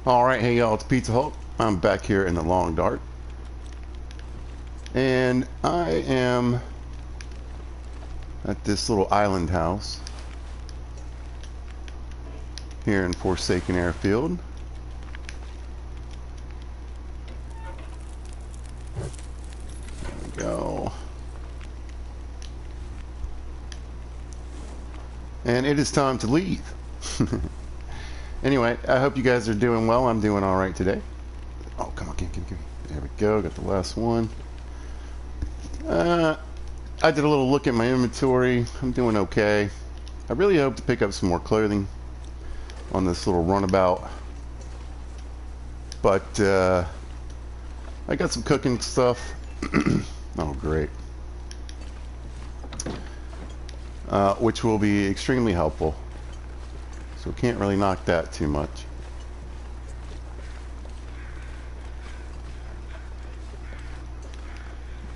Alright, hey y'all, it's Pizza Hulk. I'm back here in the Long Dark. And I am at this little island house here in Forsaken Airfield. There we go. And it is time to leave. Anyway, I hope you guys are doing well. I'm doing alright today. Oh, come on, give me. There we go, got the last one. I did a little look at my inventory. I'm doing okay. I really hope to pick up some more clothing on this little runabout. But, I got some cooking stuff. Oh, great. Which will be extremely helpful. So can't really knock that too much.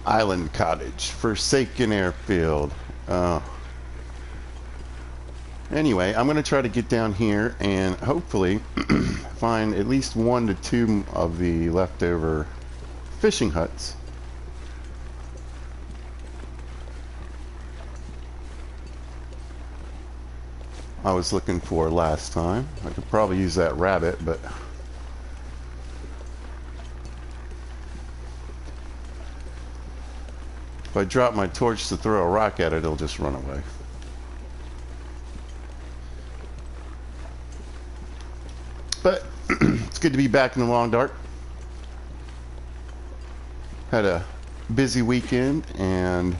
Island Cottage, Forsaken Airfield. Anyway, I'm going to try to get down here and hopefully find at least 1 to 2 of the leftover fishing huts. I was looking for last time. I could probably use that rabbit, but if I drop my torch to throw a rock at it, it'll just run away. But it's good to be back in the Long Dark. Had a busy weekend and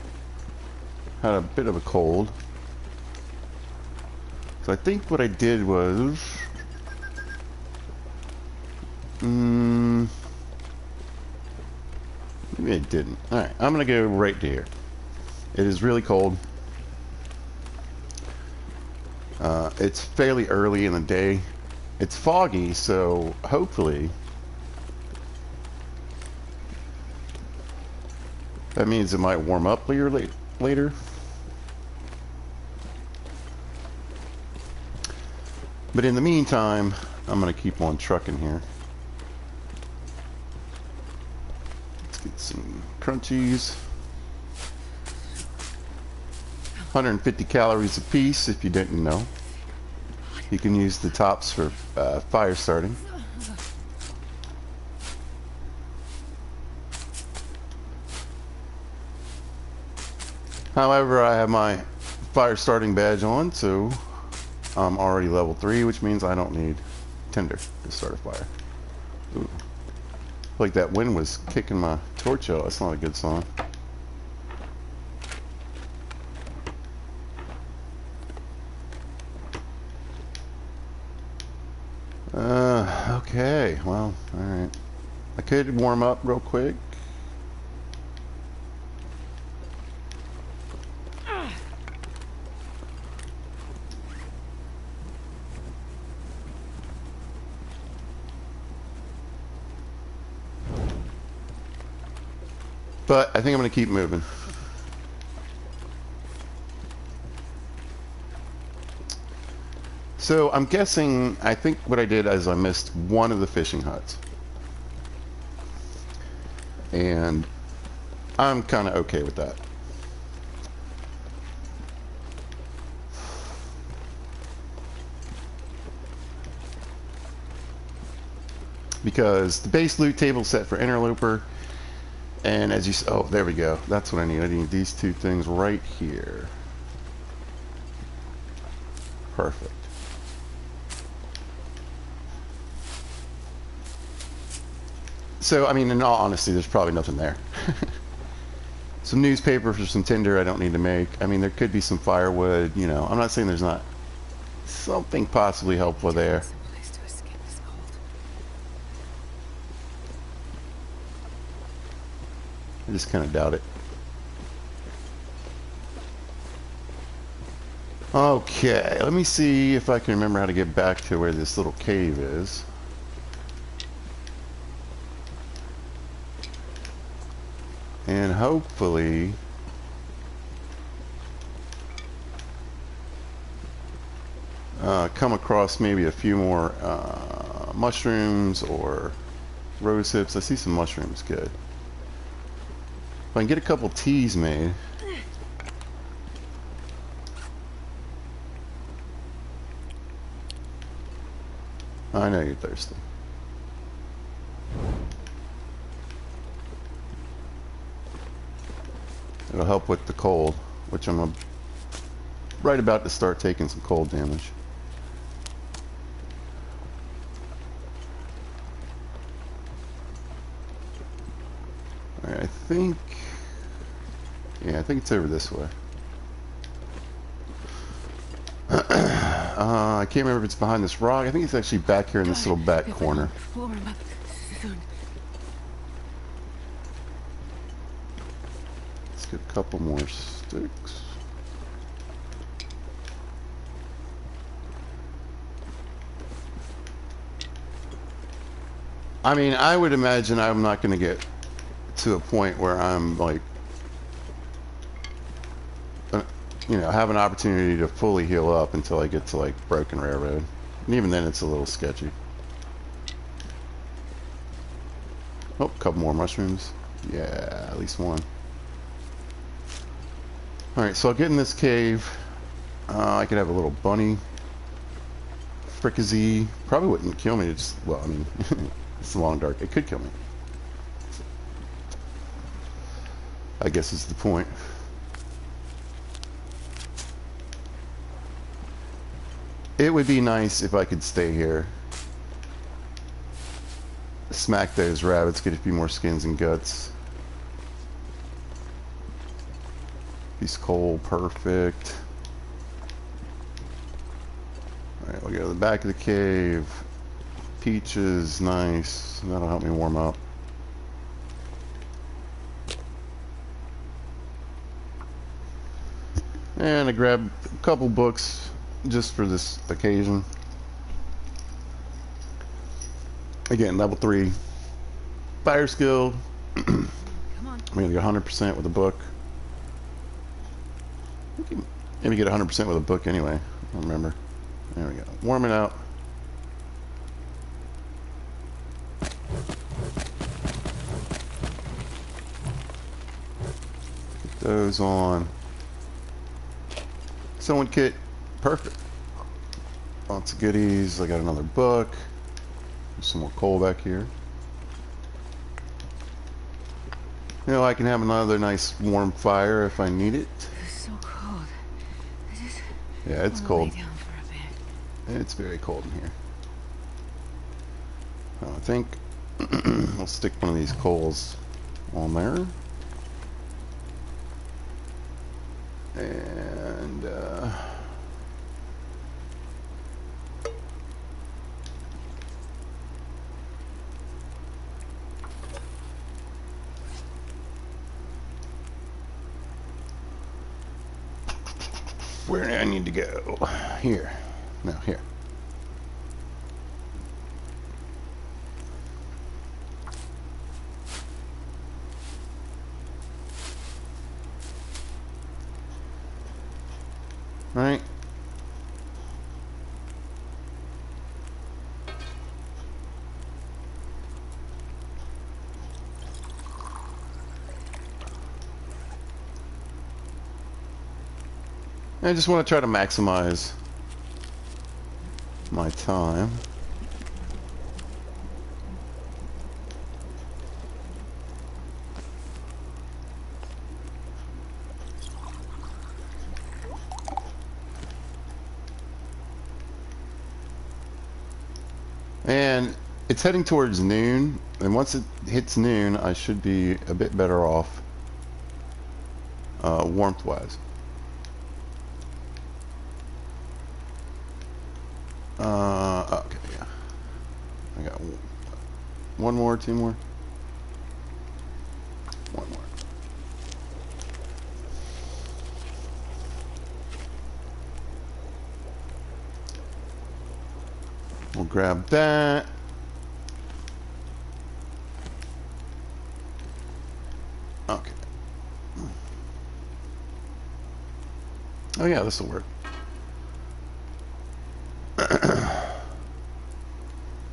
had a bit of a cold. So I think what I did was maybe I didn't. Alright, I'm gonna go right to here. It is really cold. It's fairly early in the day. It's foggy, so hopefully that means it might warm up later. But in the meantime, I'm going to keep on trucking here. Let's get some crunchies. 150 calories a piece, if you didn't know. You can use the tops for fire starting. However, I have my fire starting badge on, so I'm already level 3, which means I don't need tinder to start a fire. Ooh. Like that wind was kicking my torch out. That's not a good sign. Okay, well, alright. I could warm up real quick. But I think I'm going to keep moving. So I'm guessing, I think what I did is I missed one of the fishing huts. And I'm kind of okay with that. Because the base loot table set for Interloper. And as you oh, there we go. That's what I need. I need these 2 things right here. Perfect. So, I mean, in all honesty, there's probably nothing there. Some newspaper for some tinder I don't need to make. I mean, there could be some firewood, you know. I'm not saying there's not something possibly helpful there. I just kind of doubt it. Okay, let me see if I can remember how to get back to where this little cave is. And hopefully come across maybe a few more mushrooms or rose hips. I see some mushrooms. Good. If I can get a couple teas made. I know you're thirsty. It'll help with the cold, which I'm right about to start taking some cold damage. Alright, I think it's over this way. I can't remember if it's behind this rock. I think it's actually back here in this little back corner. Let's get a couple more sticks. I mean, I would imagine I'm not going to get to a point where I'm like, you know, have an opportunity to fully heal up until I get to like Broken Railroad. And even then it's a little sketchy. Oh, a couple more mushrooms. Yeah, at least one. Alright, so I'll get in this cave. I could have a little bunny fricassee. Probably wouldn't kill me. It just, well, I mean, it's long dark. It could kill me. I guess is the point. It would be nice if I could stay here. Smack those rabbits, get a few more skins and guts. Piece of coal, perfect. Alright, we'll go to the back of the cave. Peaches, nice. That'll help me warm up. And I grabbed a couple books just for this occasion. Again, level 3 fire skill. Come on. I'm gonna get 100% with a book. Maybe get 100% with a book anyway. I don't remember. There we go. Warm it out. Get those on. Sewing kit. Perfect. Lots of goodies. I got another book. There's some more coal back here. You know, I can have another nice warm fire if I need it. It's so cold. Yeah, it's cold. Lay down for a bit. It's very cold in here. I think I'll stick one of these coals on there. And where do I need to go? Here. No, here. Right. I just want to try to maximize my time. And it's heading towards noon, and once it hits noon, I should be a bit better off warmth-wise. Okay, yeah. I got one more, two more. One more. We'll grab that. Okay. Oh yeah, this will work.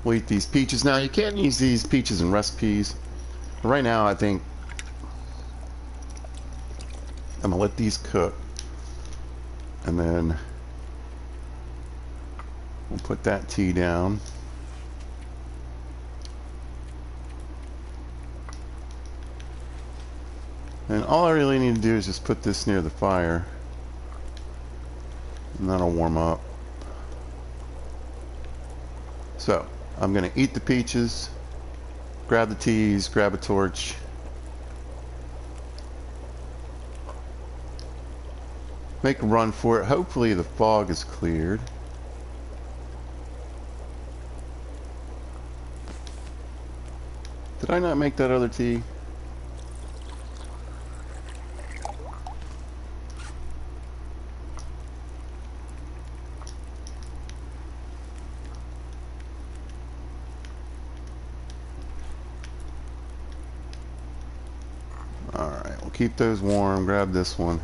We'll eat these peaches. Now, you can't use these peaches in recipes. Right now, I think I'm going to let these cook. And then we'll put that tea down. And all I really need to do is just put this near the fire. And that'll warm up. So, I'm going to eat the peaches, grab the teas, grab a torch. Make a run for it. Hopefully the fog is cleared. Did I not make that other tea? Alright, we'll keep those warm. Grab this one.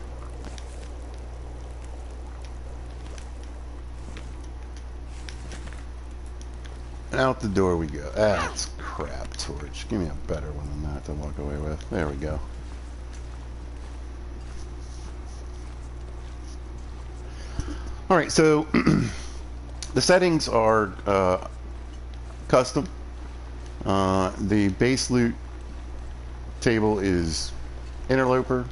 And out the door we go. That's crap torch. Give me a better one than that to walk away with. There we go. Alright, so the settings are custom. The base loot table is interloper,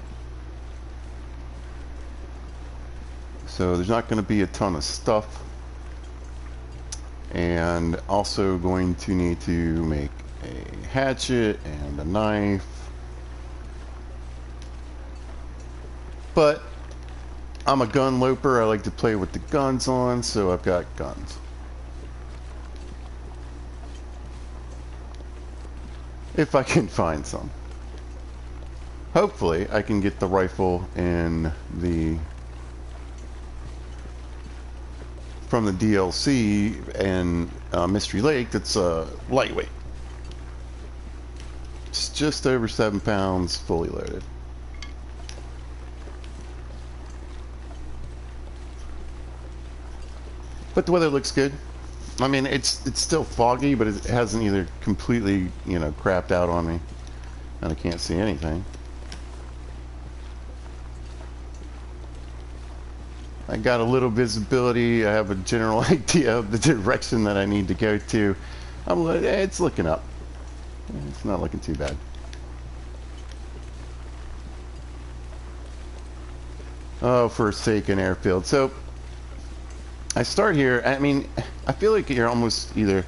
so there's not going to be a ton of stuff, and also going to need to make a hatchet and a knife, but I'm a gun loper. I like to play with the guns on, so I've got guns. If I can find some. Hopefully, I can get the rifle in the from the DLC and Mystery Lake that's lightweight. It's just over 7 pounds, fully loaded. But the weather looks good. I mean, it's still foggy, but it hasn't either completely, you know, crapped out on me, and I can't see anything. I got a little visibility. I have a general idea of the direction that I need to go to. It's looking up. It's not looking too bad. Oh, Forsaken Airfield. So I start here. I mean, I feel like you're almost either.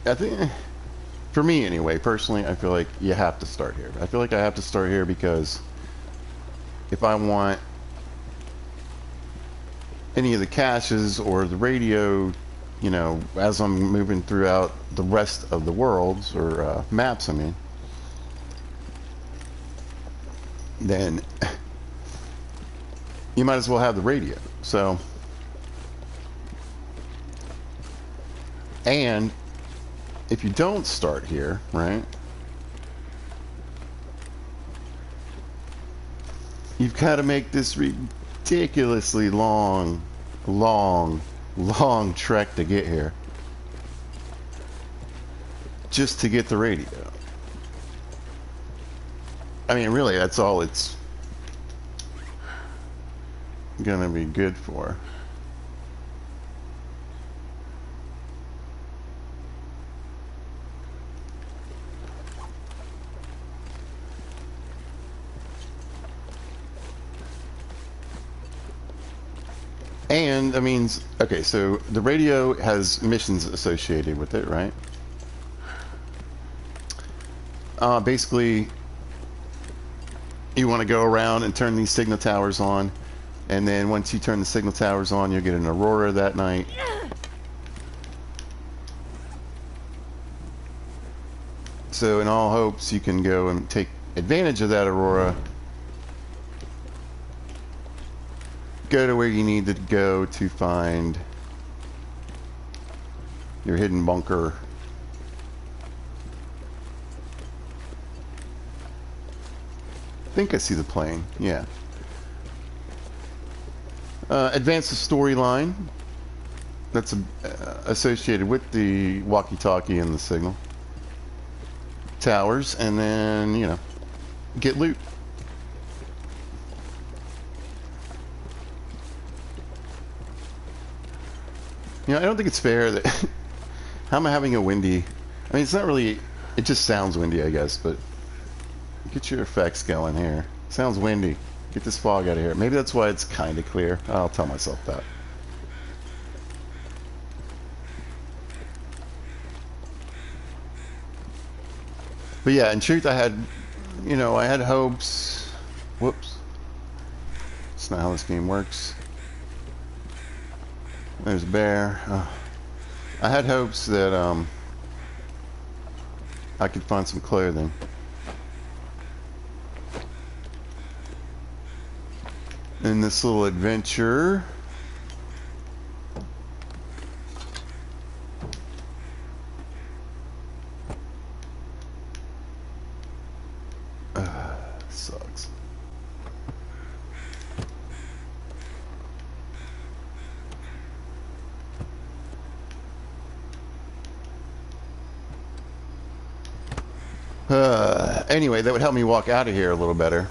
I think, for me anyway, personally, I feel like you have to start here. I feel like I have to start here because if I want any of the caches or the radio, you know, as I'm moving throughout the rest of the worlds or maps, I mean, then you might as well have the radio. So, and if you don't start here, right, you've got to make this ridiculously long trek to get here just to get the radio. I mean, really, that's all it's gonna be good for. And that means, okay, so the radio has missions associated with it, right? Basically, you want to go around and turn these signal towers on, and then once you turn the signal towers on, you'll get an aurora that night. So in all hopes, you can go and take advantage of that aurora, go to where you need to go to find your hidden bunker. I think I see the plane. Yeah. Advance the storyline. that's associated with the walkie-talkie and the signal towers, and then, you know, get loot. You know, I don't think it's fair that how am I having a windy? I mean, it's not really. It just sounds windy, I guess. But get your effects going here. Sounds windy. Get this fog out of here. Maybe that's why it's kind of clear. I'll tell myself that. But yeah, in truth, I had, you know, I had hopes. Whoops. That's not how this game works. There's a bear. I had hopes that I could find some clothing. In this little adventure. Sucks. Anyway, that would help me walk out of here a little better.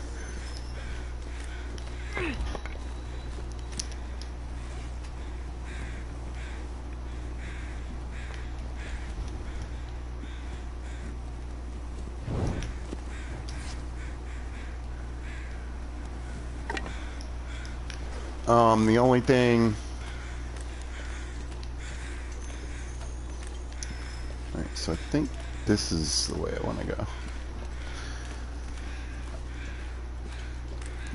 The only thing... Alright, so I think this is the way I want to go.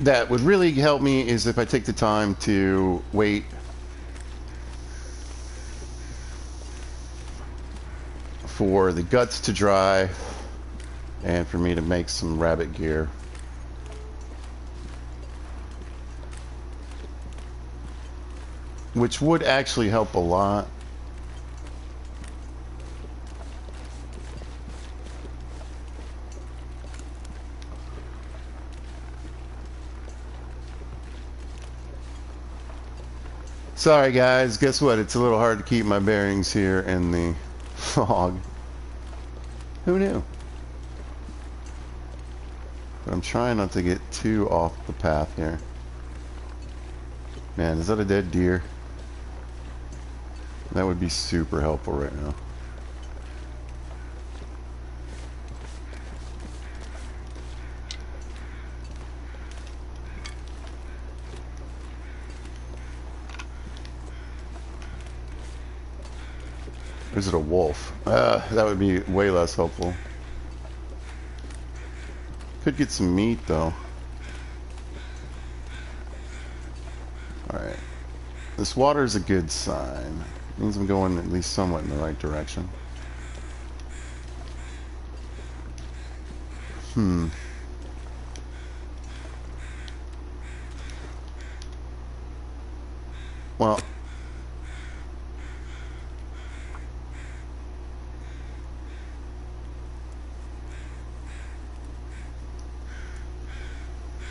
That would really help me is if I take the time to wait for the guts to dry and for me to make some rabbit gear. Which would actually help a lot. Sorry guys, guess what? It's a little hard to keep my bearings here in the fog. Who knew? But I'm trying not to get too off the path here. Man, is that a dead deer? That would be super helpful right now. Or is it a wolf? That would be way less helpful. Could get some meat though. Alright. This water is a good sign. Means I'm going at least somewhat in the right direction. Well,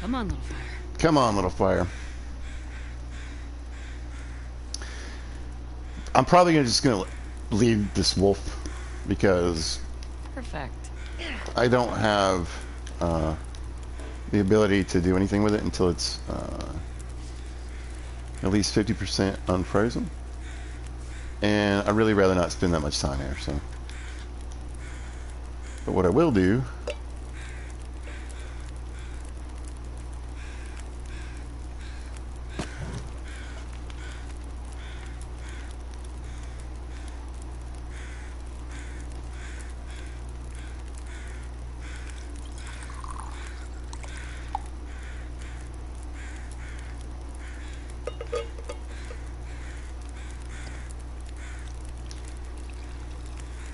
Come on, little fire. come on, little fire. I'm probably just gonna leave this wolf because Perfect. I don't have the ability to do anything with it until it's at least 50% unfrozen, and I'd really rather not spend that much time here. So, but what I will do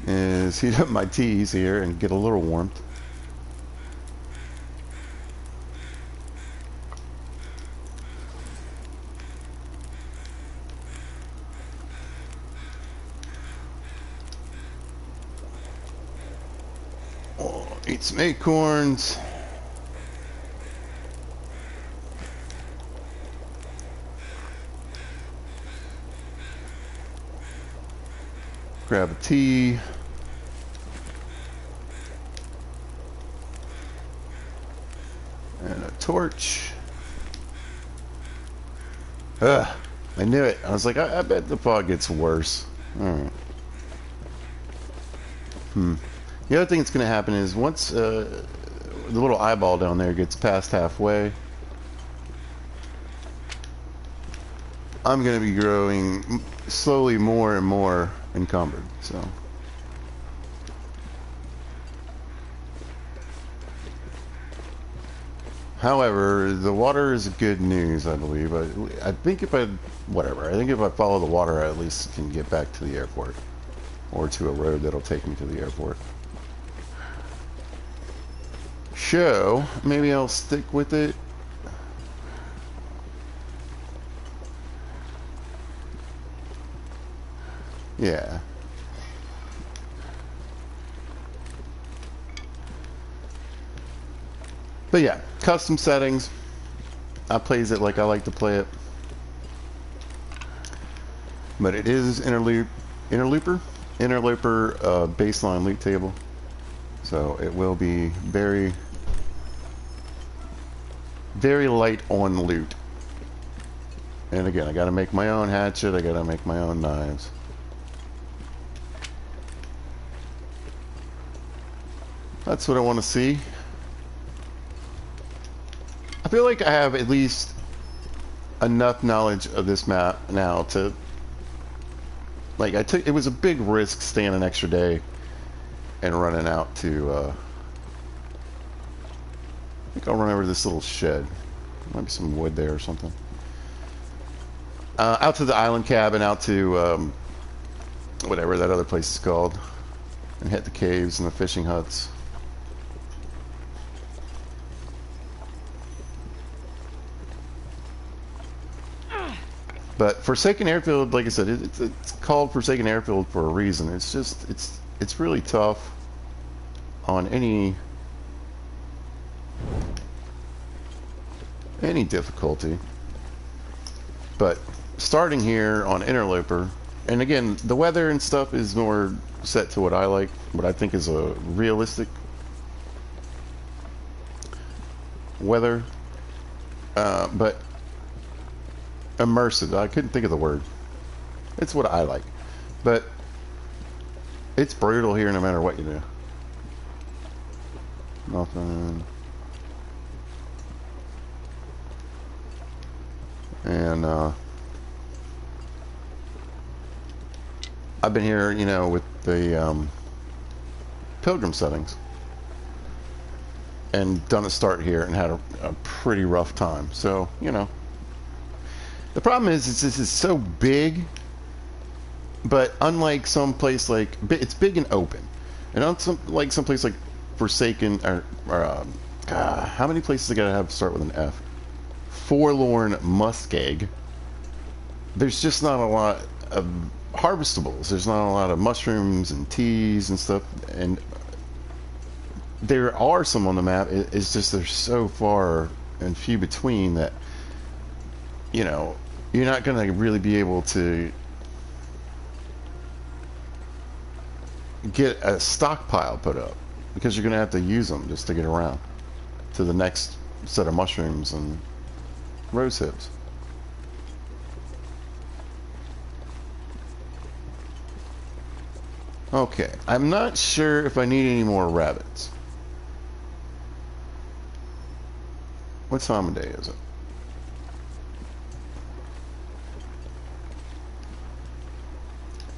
is heat up my teas here and get a little warmth. Oh, eat some acorns. Grab a tea. And a torch. Ugh, I knew it. I was like, I bet the fog gets worse. Alright. The other thing that's going to happen is once the little eyeball down there gets past halfway, I'm going to be growing slowly more and more encumbered. So, however, the water is good news, I believe. I think if I, whatever, I think if I follow the water, I at least can get back to the airport. Or to a road that'll take me to the airport. So, maybe I'll stick with it. Yeah. But yeah, custom settings. I plays it like I like to play it. But it is interlooper baseline loot table. So it will be very, very light on loot. And again, I gotta make my own hatchet, I gotta make my own knives. That's what I want to see. I feel like I have at least enough knowledge of this map now to, like, it was a big risk staying an extra day and running out to, I think I'll run over to this little shed. Might be some wood there or something. Out to the island cabin, out to, whatever that other place is called. And hit the caves and the fishing huts. But Forsaken Airfield, like I said, it's called Forsaken Airfield for a reason. It's just, it's really tough on any difficulty. But starting here on Interloper, and again, the weather and stuff is more set to what I like, what I think is a realistic weather. But immersive, I couldn't think of the word. It's what I like. But it's brutal here no matter what you do. Nothing. And I've been here, you know, with the pilgrim settings, and done a start here and had a pretty rough time. So, you know, the problem is this is so big, but unlike some place like, it's big and open, and on like some place like Forsaken, or how many places I gotta have start with an F? Forlorn Muskeg. There's just not a lot of harvestables. There's not a lot of mushrooms and teas and stuff, and there are some on the map. It's just they're so far and few between that, you know, you're not going to really be able to get a stockpile put up, because you're going to have to use them just to get around to the next set of mushrooms and rose hips. Okay, I'm not sure if I need any more rabbits. What time of day is it?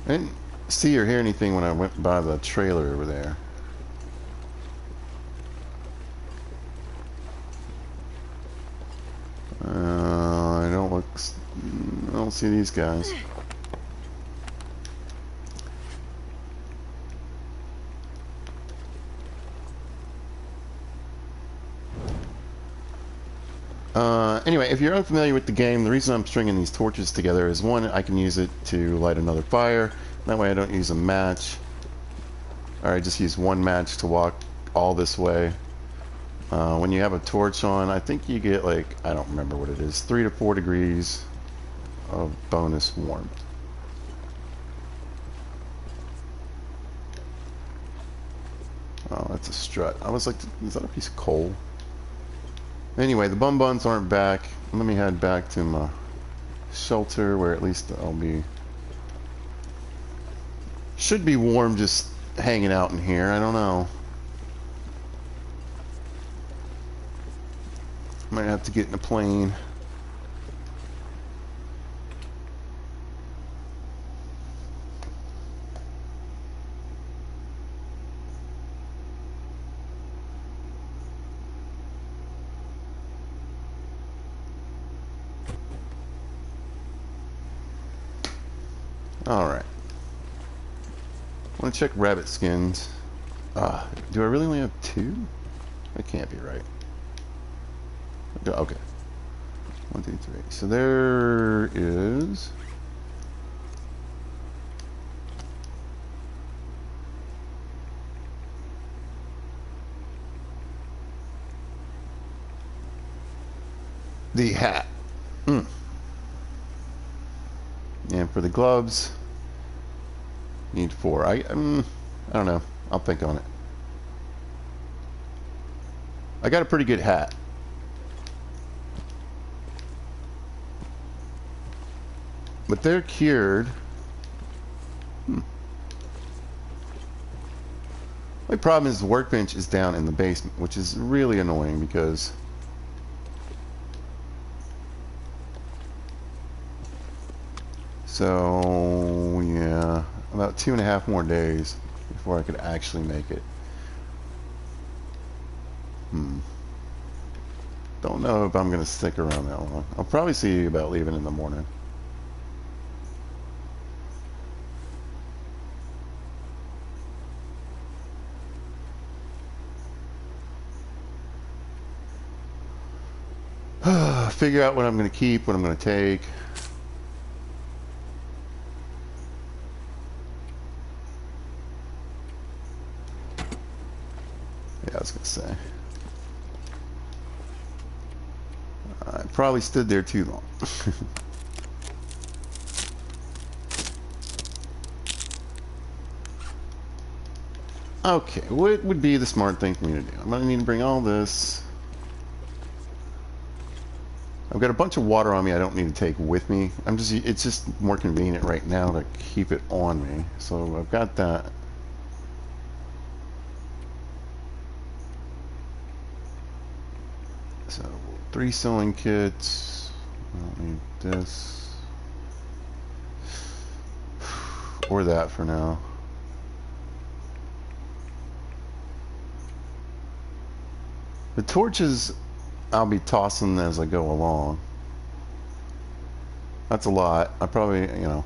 I didn't see or hear anything when I went by the trailer over there. I don't see these guys. Anyway, if you're unfamiliar with the game, the reason I'm stringing these torches together is, one, I can use it to light another fire. That way I don't use a match. Or I just use one match to walk all this way. When you have a torch on, I think you get, like, I don't remember what it is, 3 to 4 degrees of bonus warmth. strut. I was like, is that a piece of coal? Anyway, the bum buns aren't back. Let me head back to my shelter where at least I'll be... Should be warm just hanging out in here. I don't know. Might have to get in a plane. Alright. I want to check rabbit skins. Do I really only have 2? That can't be right. Okay. 1, 2, 3. So there is... the hat. And for the gloves, need 4. I don't know. I'll think on it. I got a pretty good hat. But they're cured. My problem is the workbench is down in the basement, which is really annoying because so yeah, about 2.5 more days before I could actually make it. Don't know if I'm gonna stick around that long. I'll probably see about leaving in the morning. Figure out what I'm going to keep, what I'm going to take. Yeah, I was going to say. I probably stood there too long. Okay, what would be the smart thing for me to do? I'm going to need to bring all this. I've got a bunch of water on me I don't need to take with me. It's just more convenient right now to keep it on me. So I've got that. So 3 sewing kits. I don't need this. Or that for now. The torches I'll be tossing as I go along. That's a lot. I probably, you know.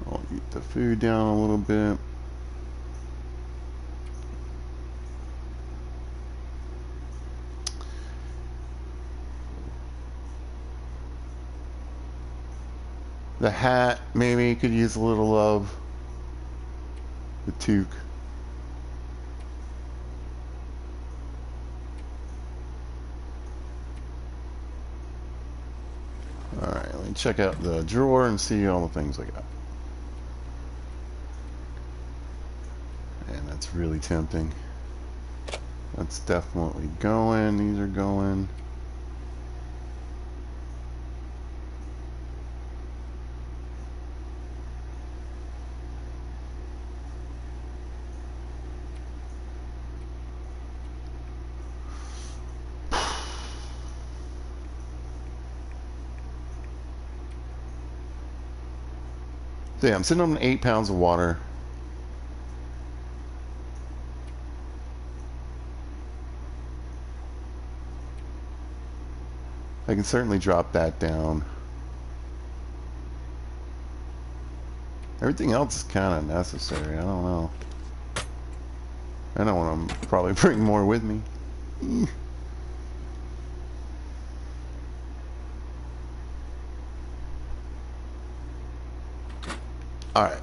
I'll eat the food down a little bit. The hat, maybe could use a little of. The toque. Alright, let me check out the drawer and see all the things I got. And that's really tempting. That's definitely going. These are going. So yeah, I'm sitting on 8 pounds of water. I can certainly drop that down. Everything else is kind of necessary. I don't know. I don't want to probably bring more with me. Alright.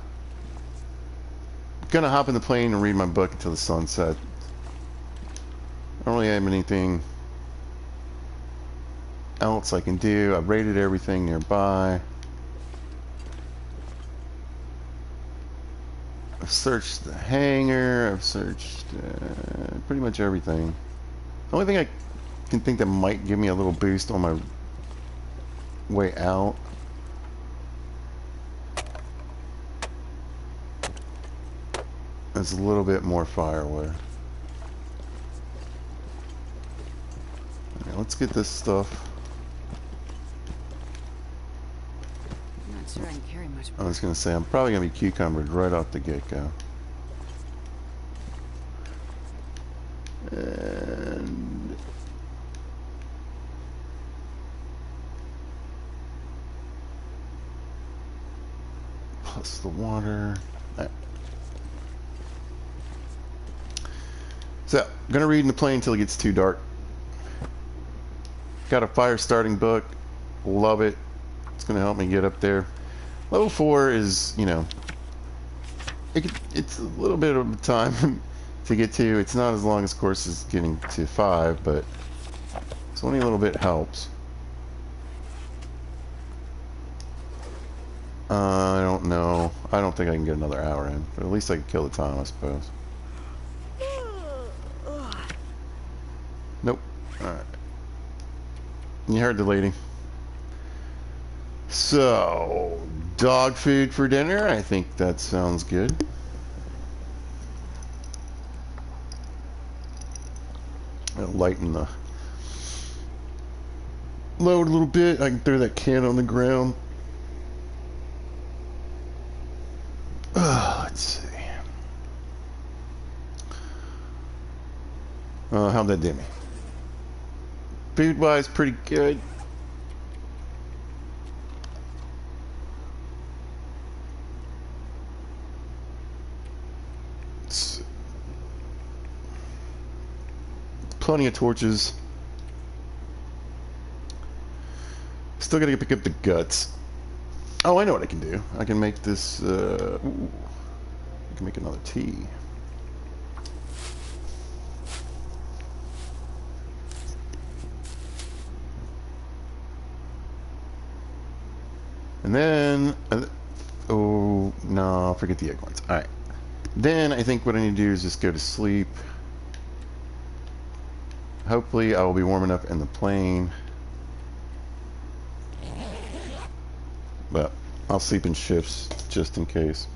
Gonna hop in the plane and read my book until the sun sets. I don't really have anything else I can do. I've rated everything nearby. I've searched the hangar. I've searched pretty much everything. The only thing I can think that might give me a little boost on my way out is a little bit more firewood. Let's get this stuff. I'm not sure I can carry much I more. was going to say, I'm probably going to be cucumbered right off the get-go. And... plus the water. Right. So, I'm going to read in the plane until it gets too dark. Got a fire starting book. Love it. It's going to help me get up there. Level 4 is, you know, it's a little bit of time to get to. It's not as long as course as getting to 5, but it's only a little bit helps. I don't know. I don't think I can get another hour in, but at least I can kill the time, I suppose. Nope. Alright. You heard the lady. So, dog food for dinner? I think that sounds good. I'll lighten the load a little bit. I can throw that can on the ground. Let's see. How'd that do me? Food-wise, pretty good. Plenty of torches. Still gotta pick up the guts. Oh, I know what I can do. I can make this, ooh, I can make another tea. And then, oh, no, forget the acorns. Alright. Then I think what I need to do is just go to sleep. Hopefully I will be warm enough in the plane. But I'll sleep in shifts just in case.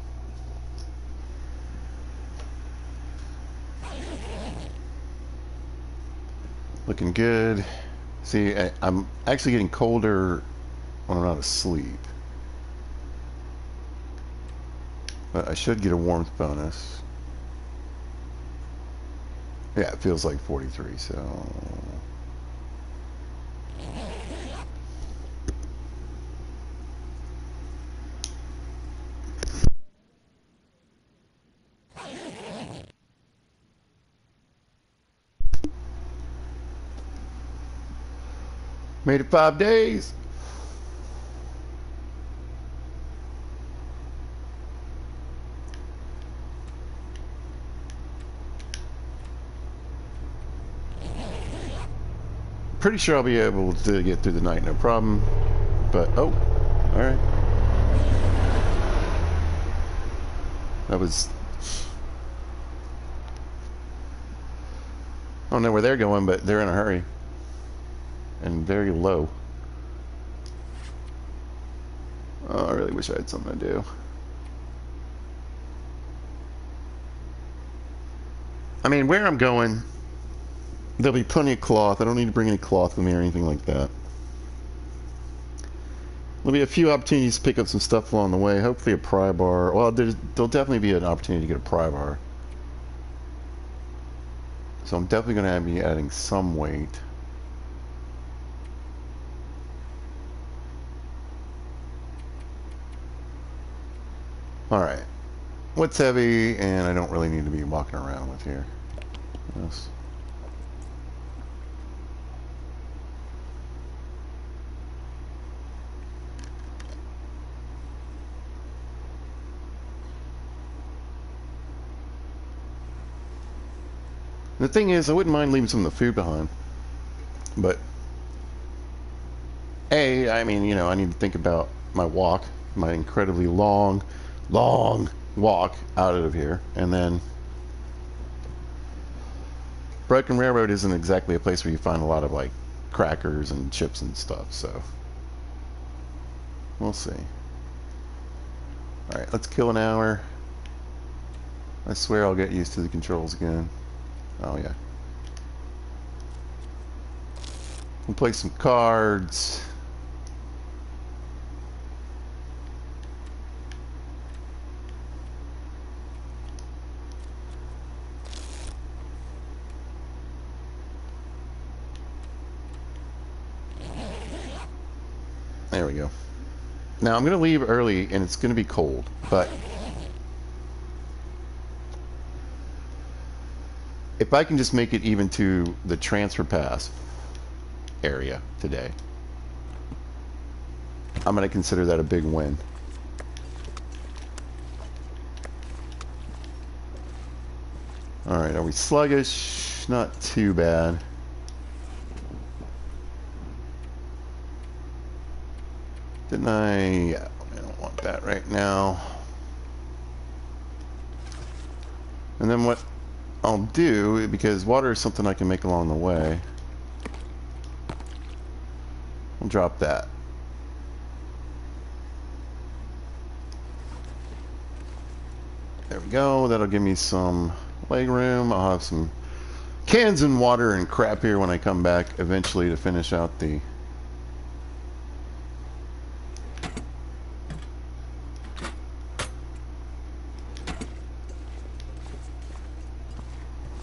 Looking good. See, I'm actually getting colder when I'm not asleep. But I should get a warmth bonus. Yeah, it feels like 43, so... Made it 5 days. Pretty sure I'll be able to get through the night, no problem. But, oh, alright. That was... I don't know where they're going, but they're in a hurry. And very low. Oh, I really wish I had something to do. I mean, where I'm going, there'll be plenty of cloth. I don't need to bring any cloth with me or anything like that. There'll be a few opportunities to pick up some stuff along the way. Hopefully a pry bar. Well, there'll definitely be an opportunity to get a pry bar. So I'm definitely going to be adding some weight. Alright. What's heavy and I don't really need to be walking around with here? Yes. The thing is, I wouldn't mind leaving some of the food behind. But, I mean, you know, I need to think about my walk, my incredibly long walk out of here, and then Broken Railroad isn't exactly a place where you find a lot of like crackers and chips and stuff, so we'll see. Alright, let's kill an hour. I swear I'll get used to the controls again. Oh yeah. We'll play some cards. There we go. Now I'm going to leave early and it's going to be cold, but if I can just make it even to the transfer pass area today, I'm going to consider that a big win. Alright, are we sluggish? Not too bad. Didn't I don't want that right now. And then what I'll do, because water is something I can make along the way, I'll drop that. There we go. That'll give me some leg room. I'll have some cans and water and crap here when I come back eventually to finish out the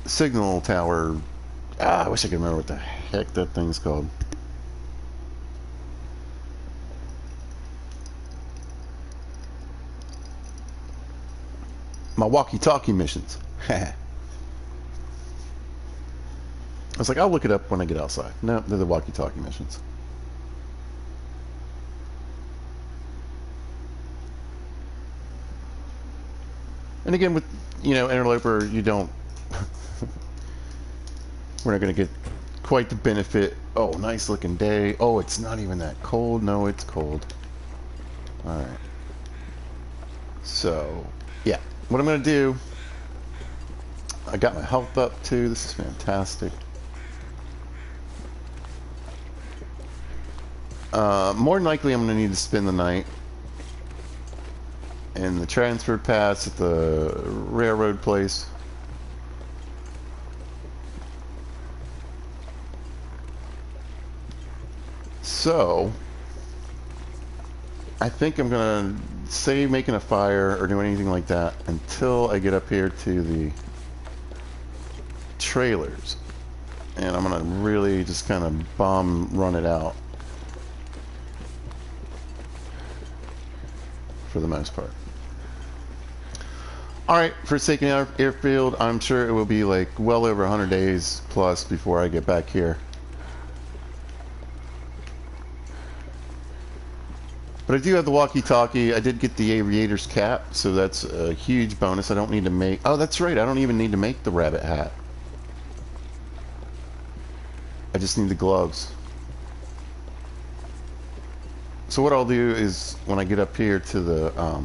signal tower. I wish I could remember what the heck that thing's called. My walkie-talkie missions. I was like, I'll look it up when I get outside. No, they're the walkie-talkie missions. And again, with, you know, Interloper, you don't... We're not going to get quite the benefit. Oh, nice looking day. Oh, it's not even that cold. No, it's cold. Alright. So, yeah. What I'm going to do... I got my health up too. This is fantastic. More than likely, I'm going to need to spend the night in the transfer pass at the railroad place. So, I think I'm going to save making a fire or do anything like that until I get up here to the trailers. And I'm going to really just kind of bomb run it out for the most part. Alright, Forsaken Airfield, I'm sure it will be like well over 100 days plus before I get back here. But I do have the walkie-talkie. I did get the aviator's cap, so that's a huge bonus. I don't need to make... Oh, that's right. I don't even need to make the rabbit hat. I just need the gloves. So what I'll do is, when I get up here to the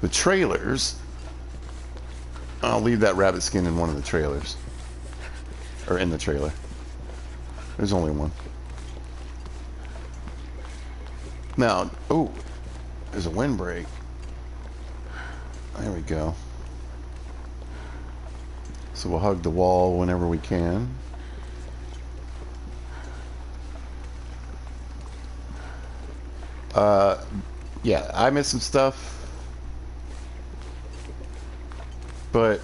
trailers, I'll leave that rabbit skin in one of the trailers. Or in the trailer. There's only one. Now, oh, there's a windbreak. There we go. So we'll hug the wall whenever we can. Yeah, I missed some stuff. But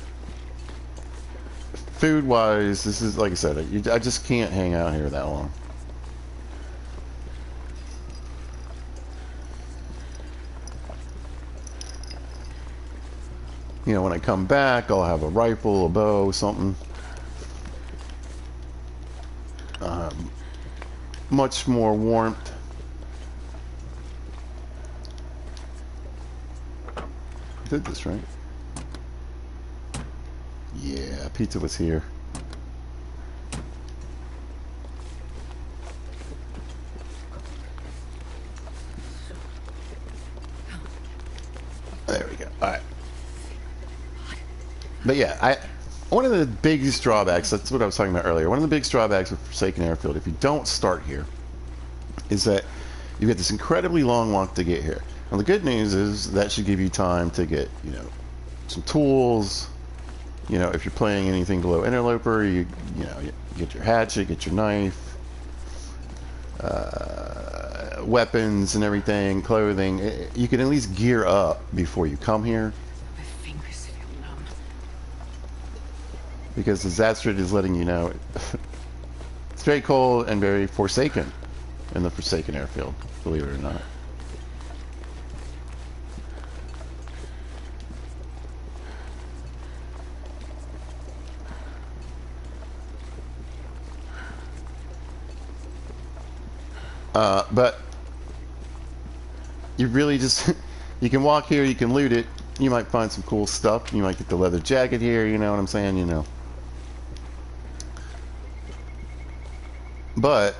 food-wise, this is, like I said, I just can't hang out here that long. You know, when I come back, I'll have a rifle, a bow, something. Much more warmth. I did this right. Yeah, pizza was here. we go. All right. But yeah, one of the biggest drawbacks, that's what I was talking about earlier, one of the biggest drawbacks of Forsaken Airfield, if you don't start here, is that you've got this incredibly long walk to get here. Now the good news is that should give you time to get, you know, some tools. You know, if you're playing anything below Interloper, you know, you get your hatchet, get your knife, weapons and everything, clothing. You can at least gear up before you come here. My fingers feel numb. Because the Zatstrid is letting you know it's very cold and very forsaken in the Forsaken Airfield, believe it or not. But you really just you can walk here, you can loot it, you might find some cool stuff, you might get the leather jacket here, you know what I'm saying, you know. But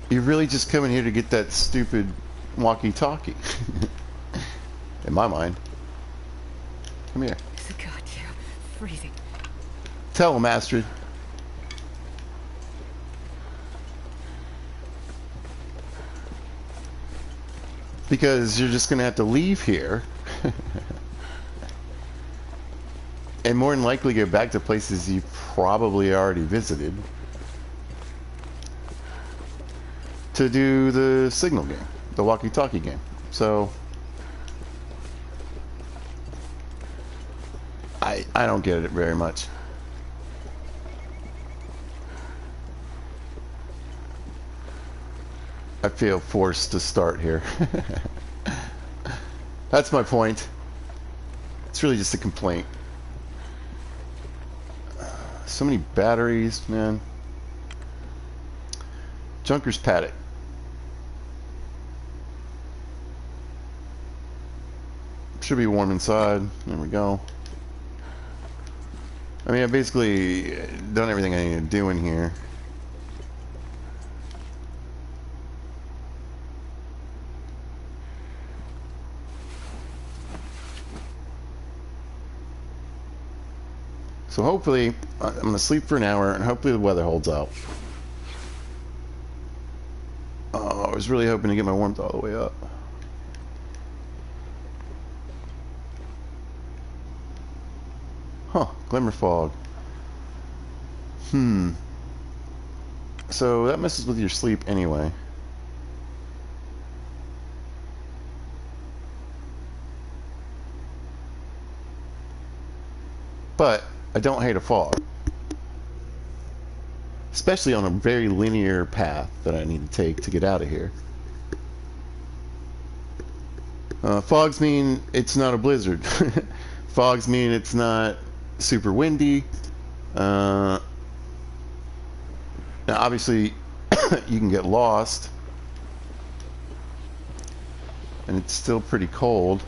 you're really just coming here to get that stupid walkie-talkie. In my mind. Come here. It's a goddamn freezing. Tell him, Astrid. Because you're just going to have to leave here. And more than likely go back to places you probably already visited. To do the signal game. The walkie-talkie game. So I don't get it very much. I feel forced to start here. That's my point. It's really just a complaint. So many batteries, man. Junker's Paddock. Should be warm inside. There we go. I mean, I've basically done everything I need to do in here. So hopefully, I'm going to sleep for an hour, and hopefully the weather holds out. Oh, I was really hoping to get my warmth all the way up. Huh, glimmer fog. So that messes with your sleep anyway. But I don't hate a fog. Especially on a very linear path that I need to take to get out of here. Fogs mean it's not a blizzard. Fogs mean it's not super windy. Now obviously you can get lost and it's still pretty cold.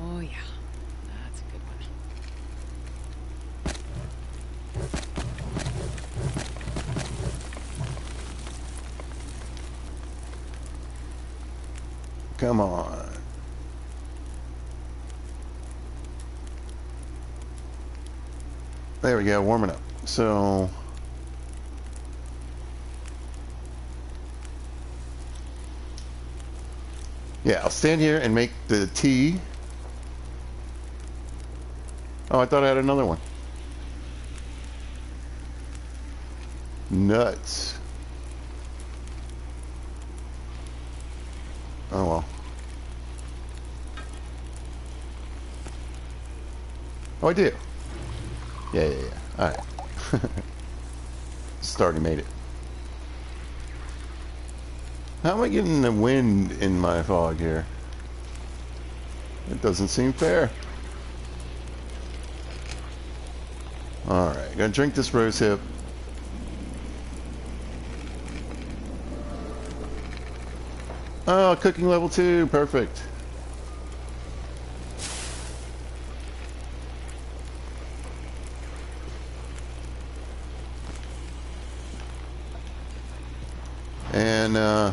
Oh yeah, that's a good one. Come on. There we go, warming up. So yeah, I'll stand here and make the tea. Oh, I thought I had another one. Nuts. Oh well. Oh, I do. Yeah. Alright. Starting made it. How am I getting the wind in my fog here? It doesn't seem fair. Alright, gonna drink this rose hip. Oh, cooking level 2. Perfect. And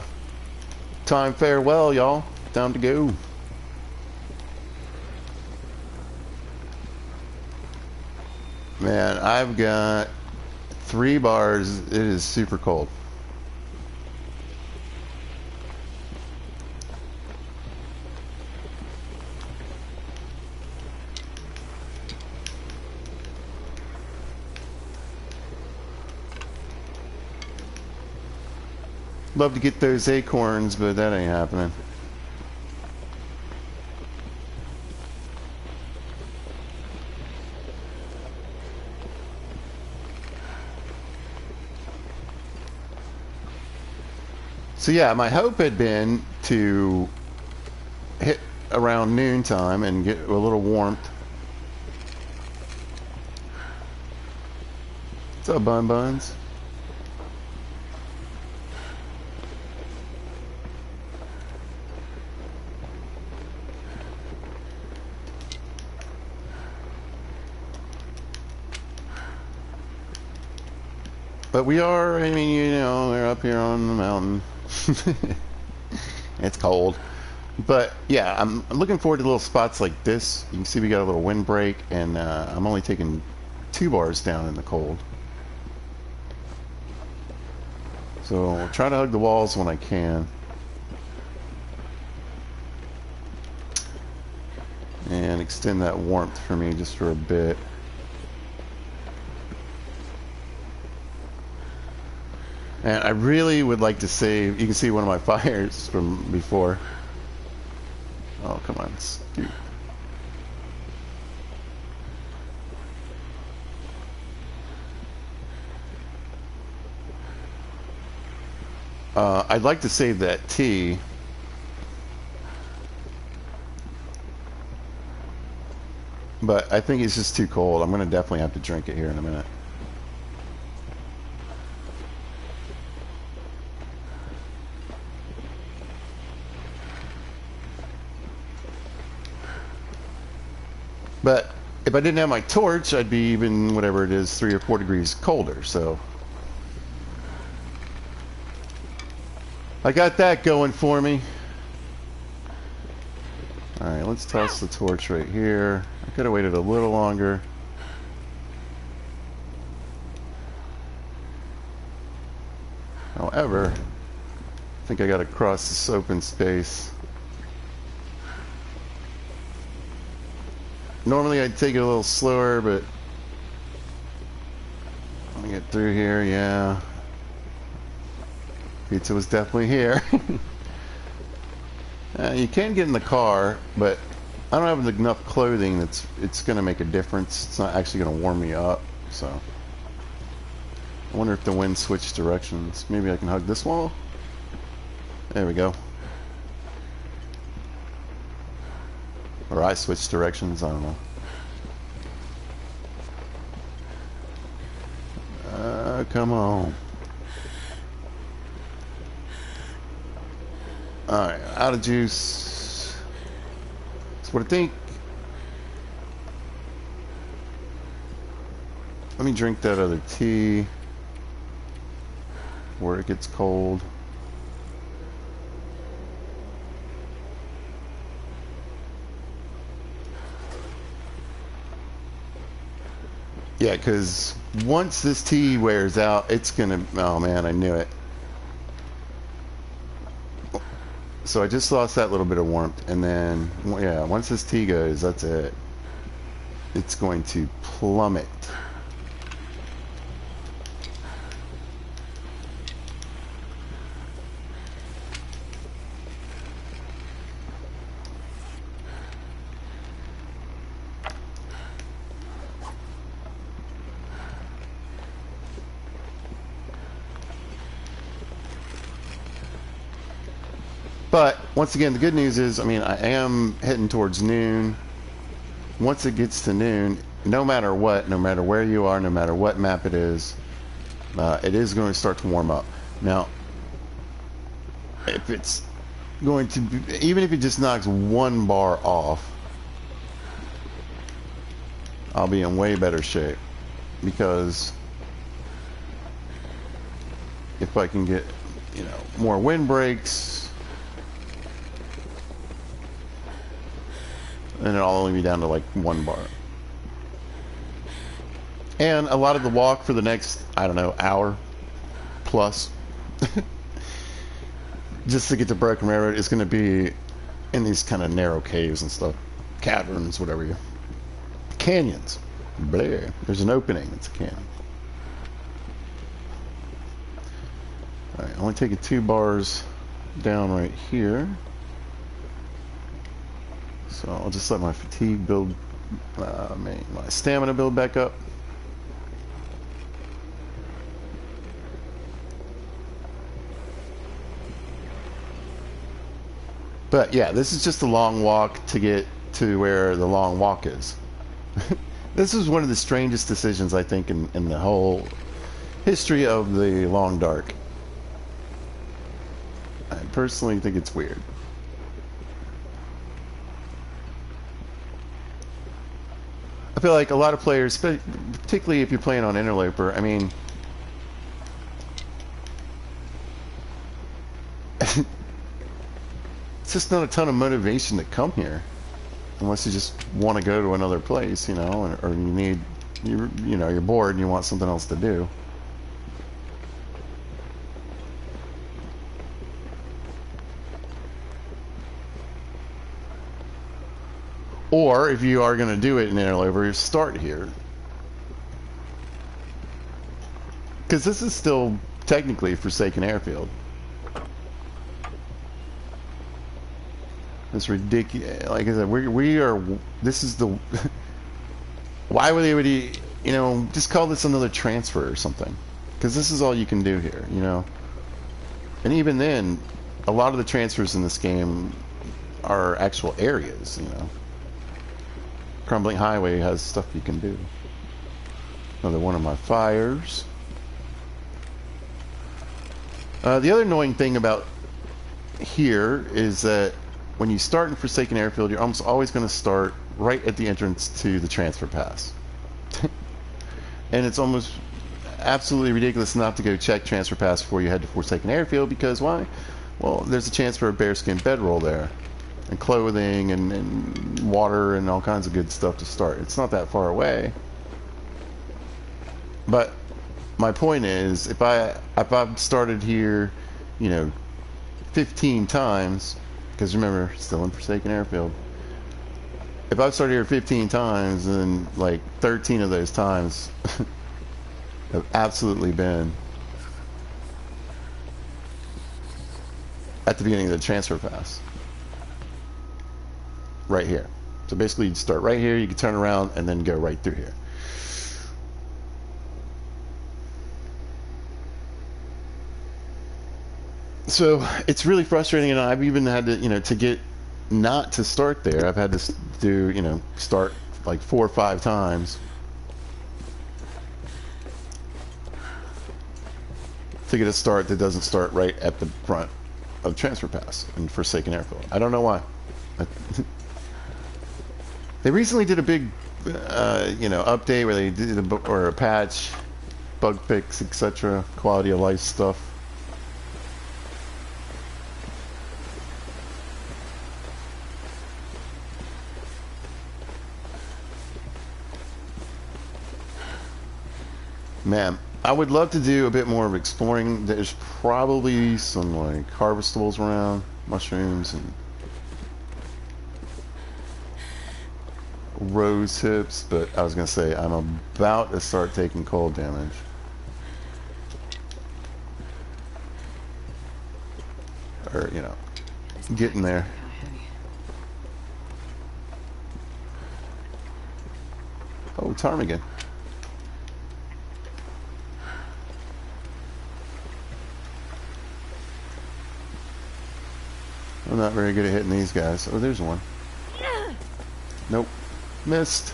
time farewell, y'all. Time to go. Man, I've got 3 bars. It is super cold. Love to get those acorns, but that ain't happening. So yeah, my hope had been to hit around noontime and get a little warmth. What's up, Bun Buns? But we are, I mean, you know, we're up here on the mountain. It's cold. But yeah, I'm looking forward to little spots like this. You can see we got a little windbreak, and I'm only taking 2 bars down in the cold. So I'll try to hug the walls when I can. And extend that warmth for me just for a bit. And I really would like to save, you can see one of my fires from before. Oh, come on, scoot. I'd like to save that tea. But I think it's just too cold. I'm going to definitely have to drink it here in a minute. But if I didn't have my torch, I'd be even, whatever it is, 3 or 4 degrees colder, so. I got that going for me. Alright, let's toss the torch right here. I could have waited a little longer. However, I think I got to cross this open space. Normally I'd take it a little slower, but let me get through here, yeah. Pizza was definitely here. You can get in the car, but I don't have enough clothing it's going to make a difference. It's not actually going to warm me up, so. I wonder if the wind switched directions. Maybe I can hug this wall? There we go. Or I switched directions, I don't know. Come on. Alright, out of juice. That's what I think. Let me drink that other tea where it gets cold. Yeah, because once this tea wears out, it's gonna, oh man, I knew it. So I just lost that little bit of warmth, and then, yeah, once this tea goes, that's it. It's going to plummet. But once again, the good news is, I mean, I am heading towards noon. Once it gets to noon, no matter what, no matter where you are, no matter what map it is going to start to warm up. Now, if it's going to be, even if it just knocks one bar off, I'll be in way better shape, because if I can get, you know, more windbreaks, then it'll only be down to like one bar. And a lot of the walk for the next, I don't know, hour plus just to get to Broken Railroad is going to be in these kind of narrow caves and stuff, caverns, whatever you, canyons. Blah. There's an opening. It's a canyon. All right, only taking 2 bars down right here, so I'll just let my fatigue build, my stamina build back up. But yeah, this is just a long walk to get to where the long walk is. This is one of the strangest decisions, I think, in the whole history of the Long Dark. I personally think it's weird. I feel like a lot of players, particularly if you're playing on Interloper, I mean, it's just not a ton of motivation to come here, unless you just want to go to another place, you know, or you need, you know, you're bored and you want something else to do. Or if you are going to do it in Interloper, start here, because this is still technically Forsaken Airfield. It's ridiculous. Like I said, we are. This is the. Why would they, you know, just call this another transfer or something? Because this is all you can do here, you know. And even then, a lot of the transfers in this game are actual areas, you know. Crumbling Highway has stuff you can do. Another one of my fires. The other annoying thing about here is that when you start in Forsaken Airfield, you're almost always going to start right at the entrance to the transfer pass. And it's almost absolutely ridiculous not to go check transfer pass before you head to Forsaken Airfield, because why? Well, there's a chance for a bearskin bedroll there, and clothing and water and all kinds of good stuff to start. It's not that far away. But my point is, if I've started here, you know, 15 times, because remember, still in Forsaken Airfield, if I've started here 15 times, then like 13 of those times have absolutely been at the beginning of the transfer pass. Right here. So basically, you'd start right here, you can turn around, and then go right through here. So it's really frustrating, and I've even had to, you know, to get not to start there, I've had to do, you know, start like 4 or 5 times to get a start that doesn't start right at the front of Transfer Pass in Forsaken Airfield. I don't know why. They recently did a big, you know, update where they did a patch, bug fix, etc., quality of life stuff. Man, I would love to do a bit more of exploring. There's probably some like harvestables around, mushrooms and rose hips, but I was gonna say I'm about to start taking cold damage. Or, you know, getting there. Oh, ptarmigan. I'm not very good at hitting these guys. Oh, there's one. Nope. Missed.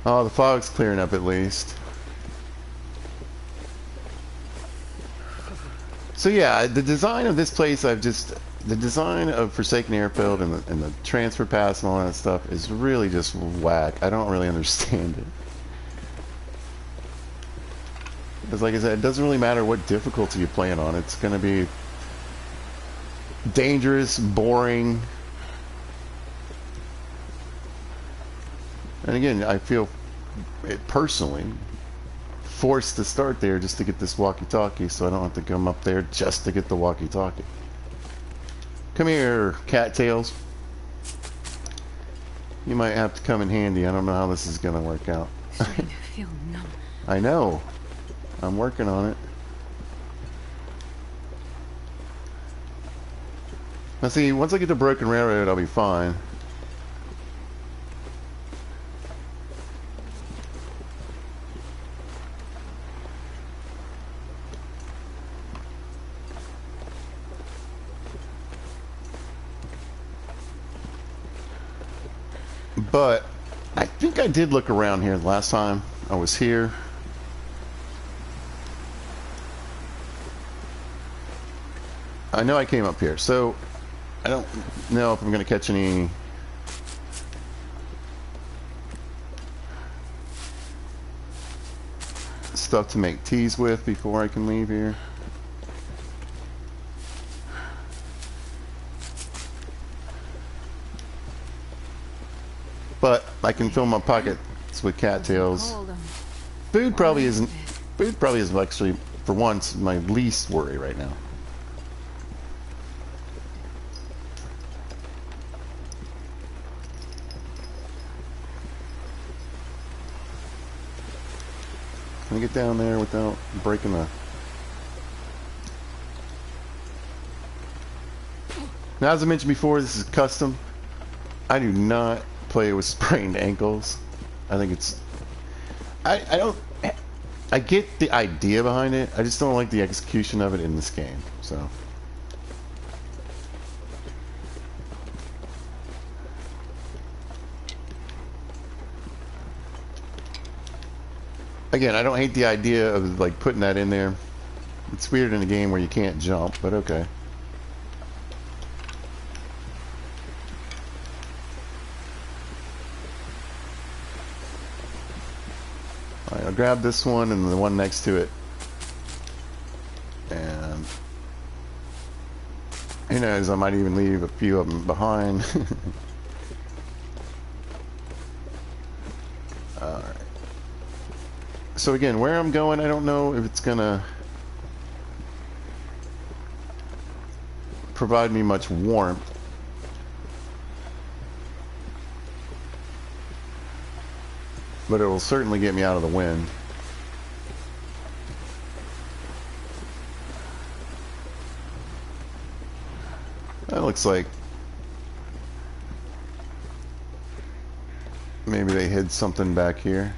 Oh, the fog's clearing up at least. So yeah, the design of this place, the design of Forsaken Airfield and the transfer pass and all that stuff is really just whack. I don't really understand it. Because like I said, it doesn't really matter what difficulty you play it on. It's going to be dangerous, boring. And again, I feel it personally forced to start there just to get this walkie-talkie, so I don't have to come up there just to get the walkie-talkie. Come here, cattails. You might have to come in handy. I don't know how this is going to work out. Starting to feel numb. I know. I'm working on it. Now see, once I get to Broken Railroad, I'll be fine. But I think I did look around here the last time I was here. I know I came up here, so I don't know if I'm going to catch any stuff to make teas with before I can leave here. But I can fill my pockets with cattails. Food probably isn't. Food probably is actually, for once, my least worry right now. Can I get down there without breaking the... Now, as I mentioned before, this is custom. I do not play with sprained ankles. I think it's... I don't... I get the idea behind it. I just don't like the execution of it in this game. So... Again, I don't hate the idea of like putting that in there. It's weird in a game where you can't jump, but okay. Alright, I'll grab this one and the one next to it. And who knows, I might even leave a few of them behind. Alright. So again, where I'm going, I don't know if it's gonna provide me much warmth. But it will certainly get me out of the wind. That looks like maybe they hid something back here.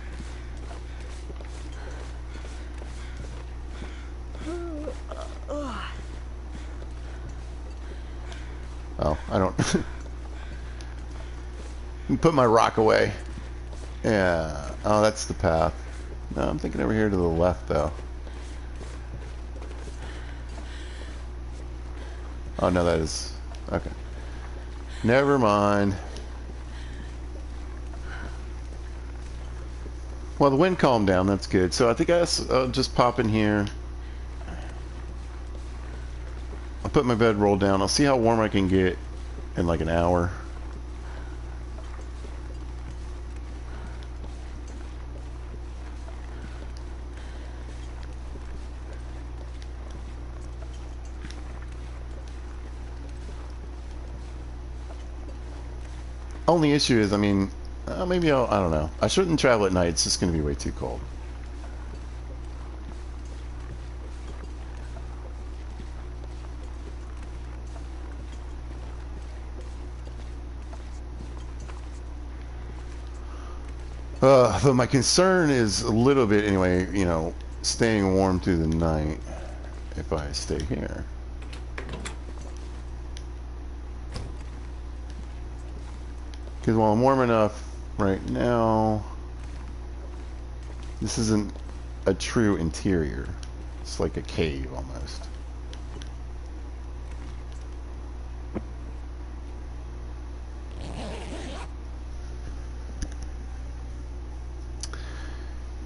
Oh, I don't... Put my rock away. Yeah. Oh, that's the path. No, I'm thinking over here to the left, though. Oh, no, that is... Okay. Never mind. Well, the wind calmed down. That's good. So I think I'll just pop in here. I'll put my bedroll down. I'll see how warm I can get in like an hour. Only issue is, I mean, maybe I don't know. I shouldn't travel at night. It's just going to be way too cold. But my concern is a little bit, anyway, you know, staying warm through the night if I stay here. Because while I'm warm enough right now, this isn't a true interior. It's like a cave almost.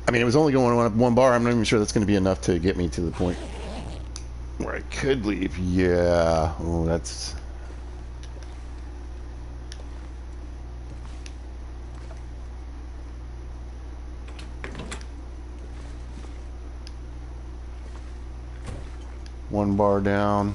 I mean, it was only going up one bar. I'm not even sure that's going to be enough to get me to the point where I could leave. Yeah. Oh, that's... One bar down.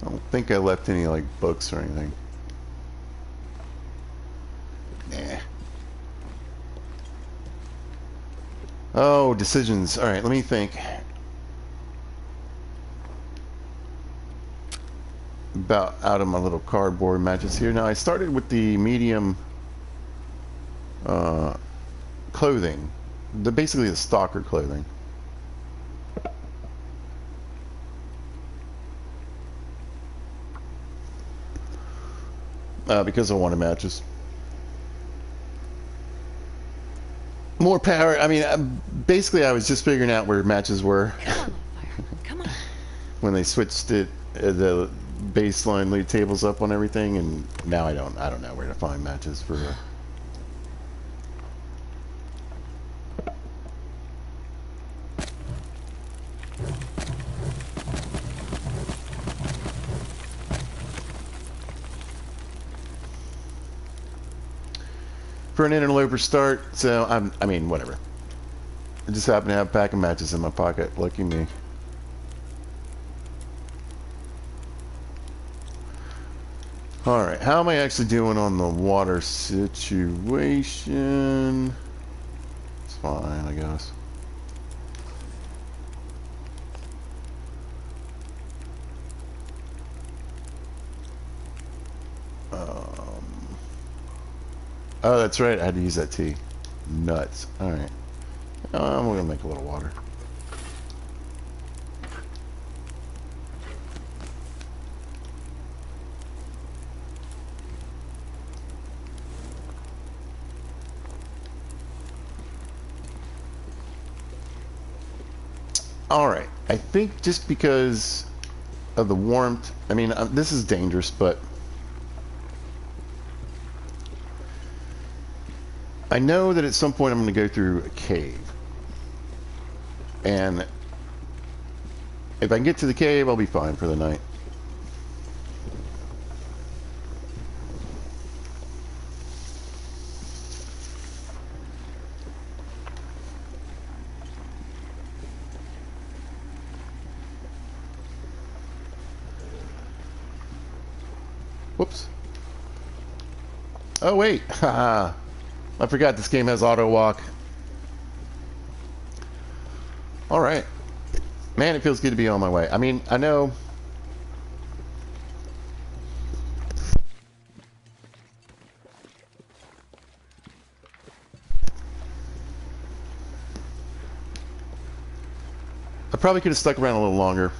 I don't think I left any, like, books or anything. Nah. Oh, decisions. All right, let me think about out of my little cardboard matches here. Now, I started with the medium clothing, basically the stalker clothing. Because I wanted matches. More power. I mean, basically, I was just figuring out where matches were Come on. when they switched it, the baseline lead tables up on everything, and now I don't know where to find matches for. For an interloper start, so I mean, whatever. I just happen to have a pack of matches in my pocket. Lucky me. Alright, how am I actually doing on the water situation? It's fine, I guess. Oh, that's right, I had to use that tea. Nuts. Alright. I'm gonna make a little water. Alright, I think just because of the warmth, I mean, this is dangerous, but I know that at some point I'm going to go through a cave. And if I can get to the cave, I'll be fine for the night. Whoops. Oh, wait. Haha. I forgot this game has auto walk. Alright. Man, it feels good to be on my way. I mean, I know... I probably could have stuck around a little longer.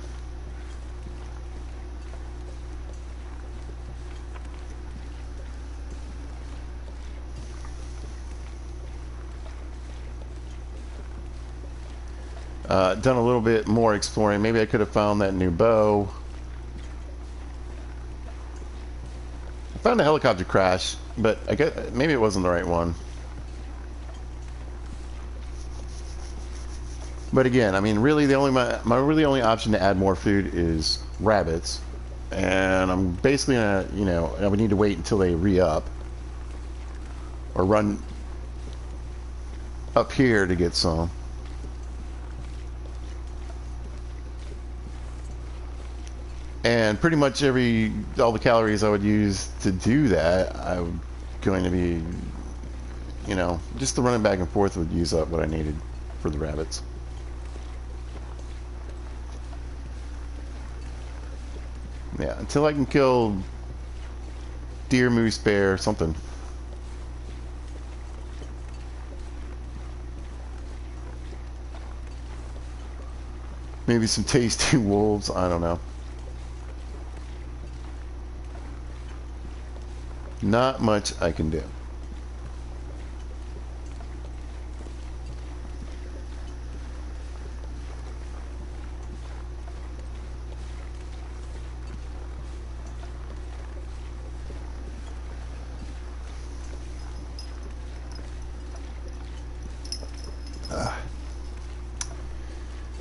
Done a little bit more exploring. Maybe I could have found that new bow. I found a helicopter crash, but I guess maybe it wasn't the right one. But again, I mean, really, the only my really only option to add more food is rabbits, and I'm basically gonna, you know, I would need to wait until they re-up or run up here to get some. And pretty much all the calories I would use to do that, I'm going to be, you know, just the running back and forth would use up what I needed for the rabbits. Yeah, until I can kill deer, moose, bear, something. Maybe some tasty wolves, I don't know. Not much I can do.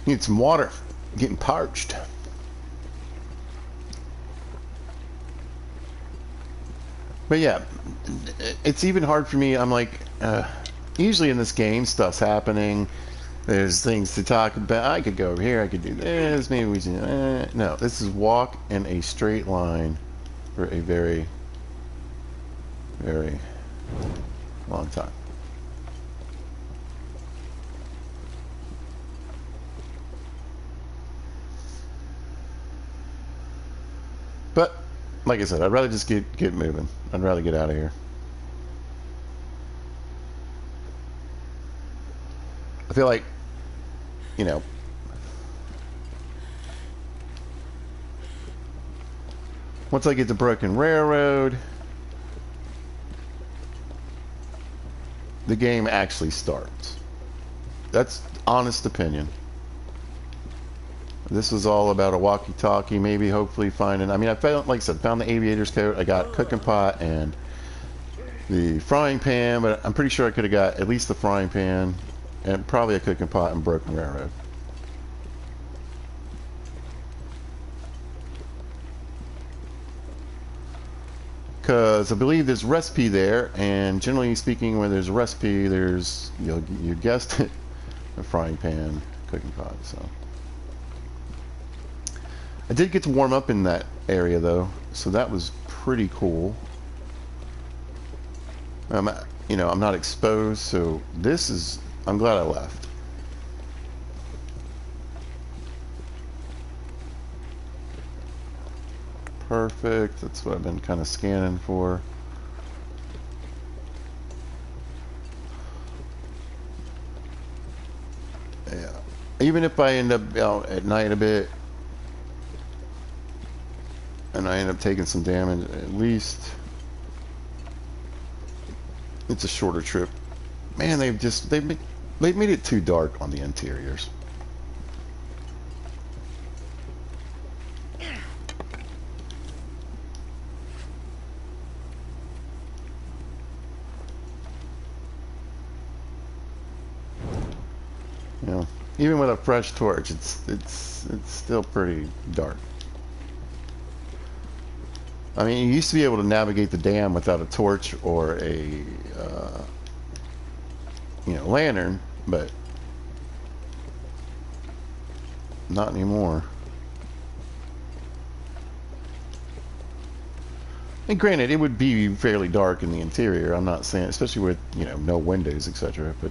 Need some water. Getting parched. But yeah, it's even hard for me. I'm like, usually in this game, stuff's happening. There's things to talk about. I could go over here. I could do this. Maybe we should. No, this is walk in a straight line for a very, very long time. But like I said, I'd rather just get moving. I'd rather get out of here. I feel like, you know, once I get to Broken Railroad, the game actually starts. That's honest opinion. This was all about a walkie-talkie, maybe hopefully finding. I mean, I found, like I said, found the aviator's coat. I got cooking pot and the frying pan, but I'm pretty sure I could have got at least the frying pan and probably a cooking pot and Broken Railroad. Because I believe there's recipe there, and generally speaking, when there's a recipe, there's, you guessed it, a frying pan, cooking pot. So I did get to warm up in that area though, so that was pretty cool. You know, I'm not exposed, so this is. I'm glad I left. Perfect. That's what I've been kind of scanning for. Yeah. Even if I end up out at night a bit, and I end up taking some damage, at least it's a shorter trip. Man, they've made it too dark on the interiors. You know, even with a fresh torch, it's still pretty dark. I mean, you used to be able to navigate the dam without a torch or a lantern, but not anymore. And granted, it would be fairly dark in the interior. I'm not saying, especially with no windows, etc. But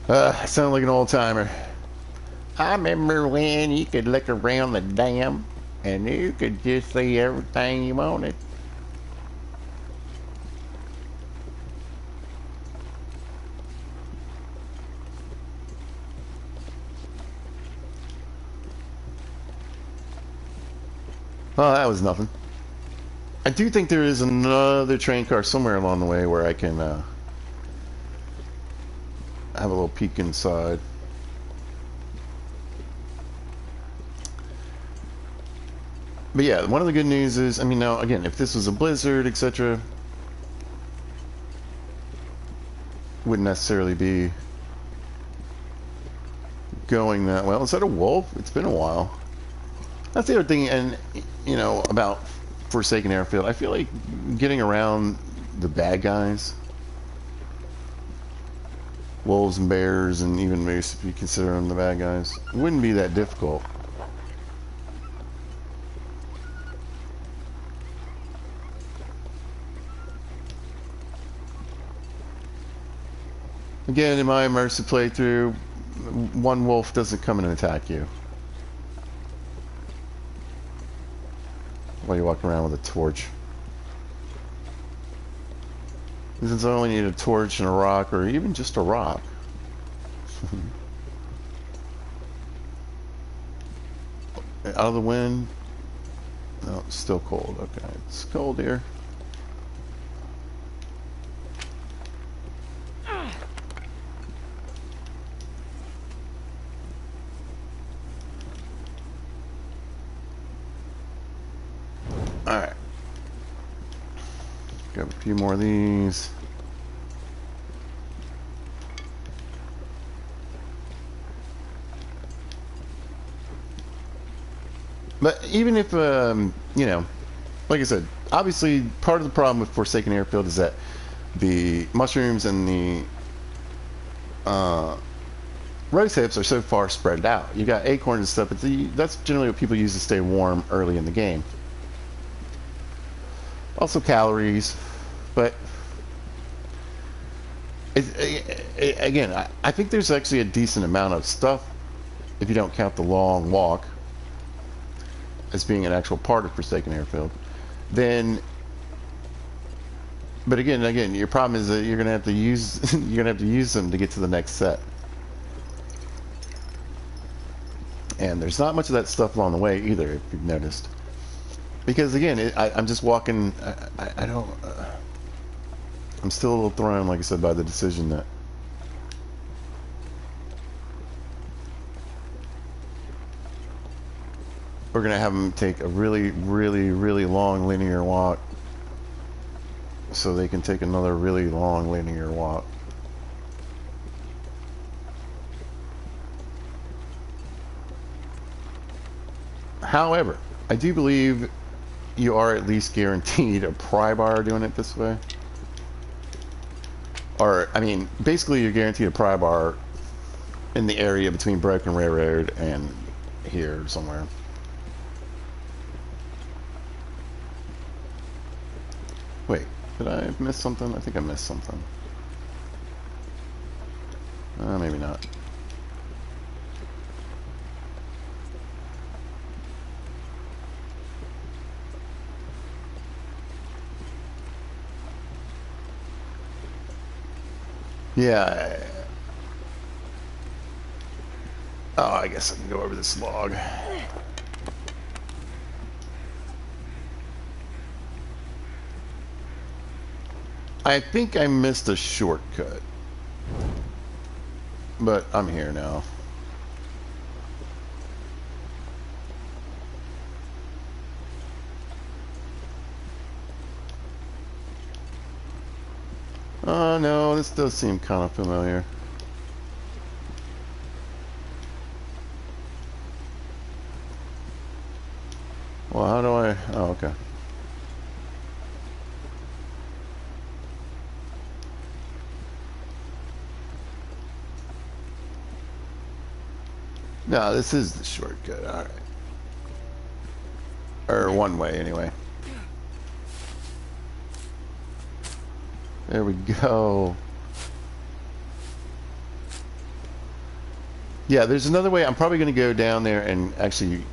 I sound like an old timer. I remember when you could look around the dam and you could just see everything you wanted. Oh, that was nothing. I do think there is another train car somewhere along the way where I can have a little peek inside. But yeah, one of the good news is, I mean, now again, if this was a blizzard, etc., wouldn't necessarily be going that well. Is that a wolf? It's been a while. That's the other thing, and about Forsaken Airfield. I feel like getting around the bad guys, wolves and bears, and even moose, if you consider them the bad guys, wouldn't be that difficult. Again, in my immersive playthrough, one wolf doesn't come in and attack you while you walk around with a torch. Since I only need a torch and a rock, or even just a rock. Out of the wind. No, it's still cold. Okay, it's cold here. Alright. Grab a few more of these. But even if, you know, like I said, obviously part of the problem with Forsaken Airfield is that the mushrooms and the rose hips are so far spread out. You got acorns and stuff, but that's generally what people use to stay warm early in the game. Also calories, but again, I think there's actually a decent amount of stuff if you don't count the long walk as being an actual part of Forsaken Airfield. Then, but again, your problem is that you're gonna have to use them to get to the next set, and there's not much of that stuff along the way either, if you've noticed. Because again, I'm just walking. I don't. I'm still a little thrown, like I said, by the decision that we're gonna have them take a really, really, really long linear walk, so they can take another really long linear walk. However, I do believe you are at least guaranteed a pry bar doing it this way. Or, I mean, basically you're guaranteed a pry bar in the area between Broken Railroad and here somewhere. Wait, did I miss something? I think I missed something. Maybe not. Yeah. Oh, I guess I can go over this log. I think I missed a shortcut, but I'm here now. Oh no, this does seem kind of familiar. Well, how do I... Oh, okay. No, this is the shortcut. Alright. Or one way, anyway. There we go. Yeah, there's another way. I'm probably going to go down there and actually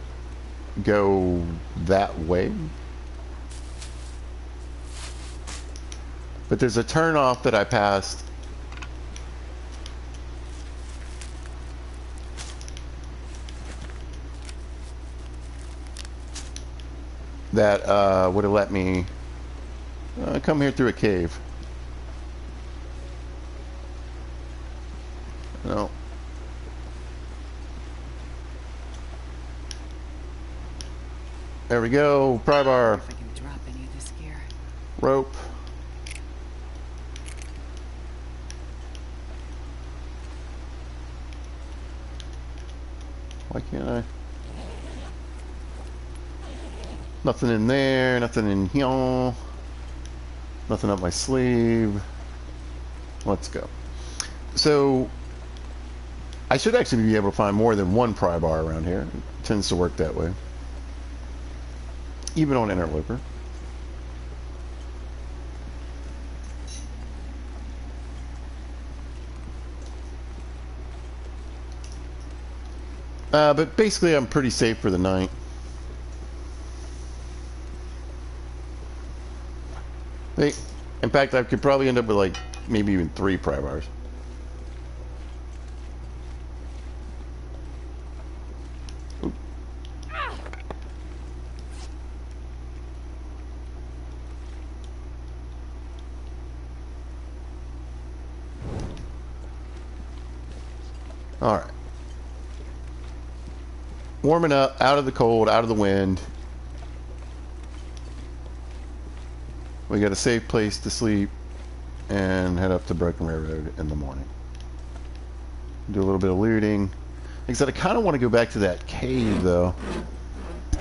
go that way. But there's a turn off that I passed. That would have let me come here through a cave. No. There we go. Pry bar. If I can drop any of this gear. Rope. Why can't I? Nothing in there. Nothing in here. Nothing up my sleeve. Let's go. So I should actually be able to find more than one pry bar around here. It tends to work that way. Even on interloper. But basically I'm pretty safe for the night. In fact, I could probably end up with like maybe even 3 pry bars. All right. Warming up, out of the cold, out of the wind. We got a safe place to sleep and head up to Broken Railroad in the morning. Do a little bit of looting. Like I said, I kind of want to go back to that cave, though. It's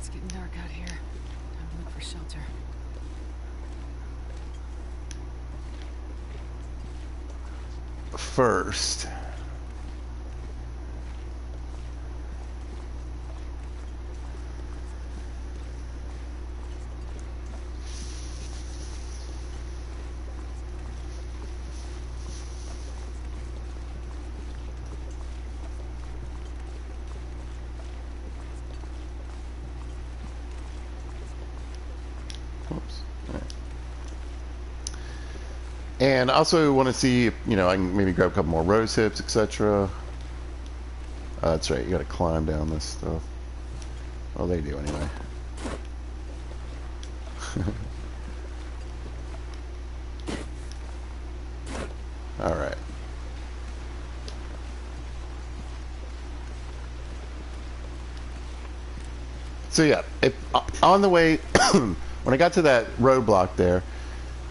getting dark out here. Time to look for shelter. First. Oops. All right. And I also want to see if, you know, I can maybe grab a couple more rose hips, etc. That's right, you got to climb down this stuff. Well, they do anyway. All right. So yeah, if, on the way, when I got to that roadblock there,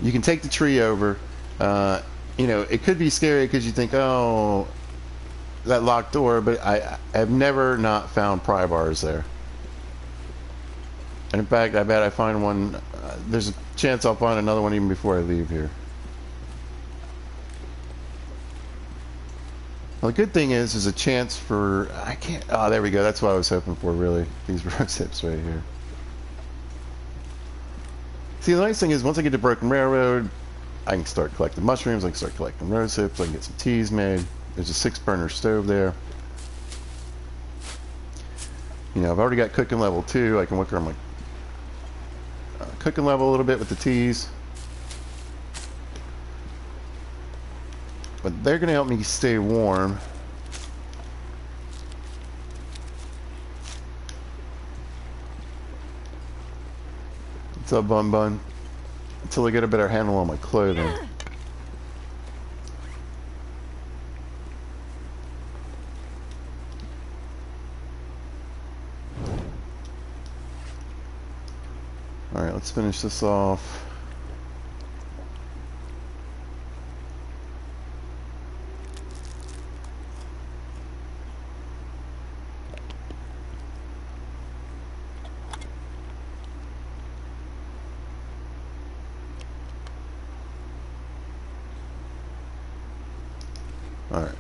you can take the tree over. You know, it could be scary because you think, oh, that locked door, but I have never not found pry bars there. And in fact, I bet I find one. There's a chance I'll find another one even before I leave here. Well, the good thing is, there's a chance for, I can't, oh, there we go. That's what I was hoping for, really. These rose hips right here. See, the nice thing is, once I get to Broken Railroad, I can start collecting mushrooms, I can start collecting rose hips, I can get some teas made. There's a 6-burner stove there. You know, I've already got cooking level 2. I can work on my cooking level a little bit with the teas. But they're going to help me stay warm. What's up, Bun Bun? Until I get a better handle on my clothing. Alright, let's finish this off. Alright.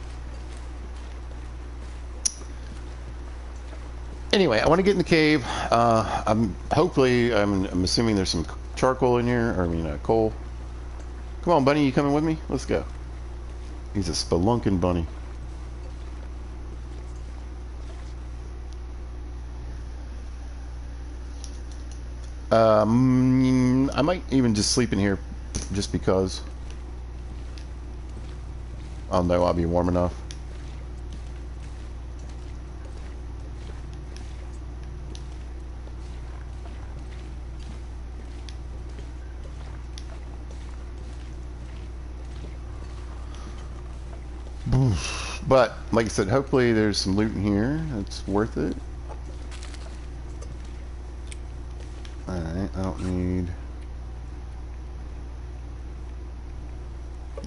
Anyway, I want to get in the cave. I'm assuming there's some charcoal in here, or I mean, coal. Come on, bunny, you coming with me? Let's go. He's a spelunking bunny. I might even just sleep in here, just because. I'll know I'll be warm enough. But, like I said, hopefully there's some loot in here that's worth it. Alright, I don't need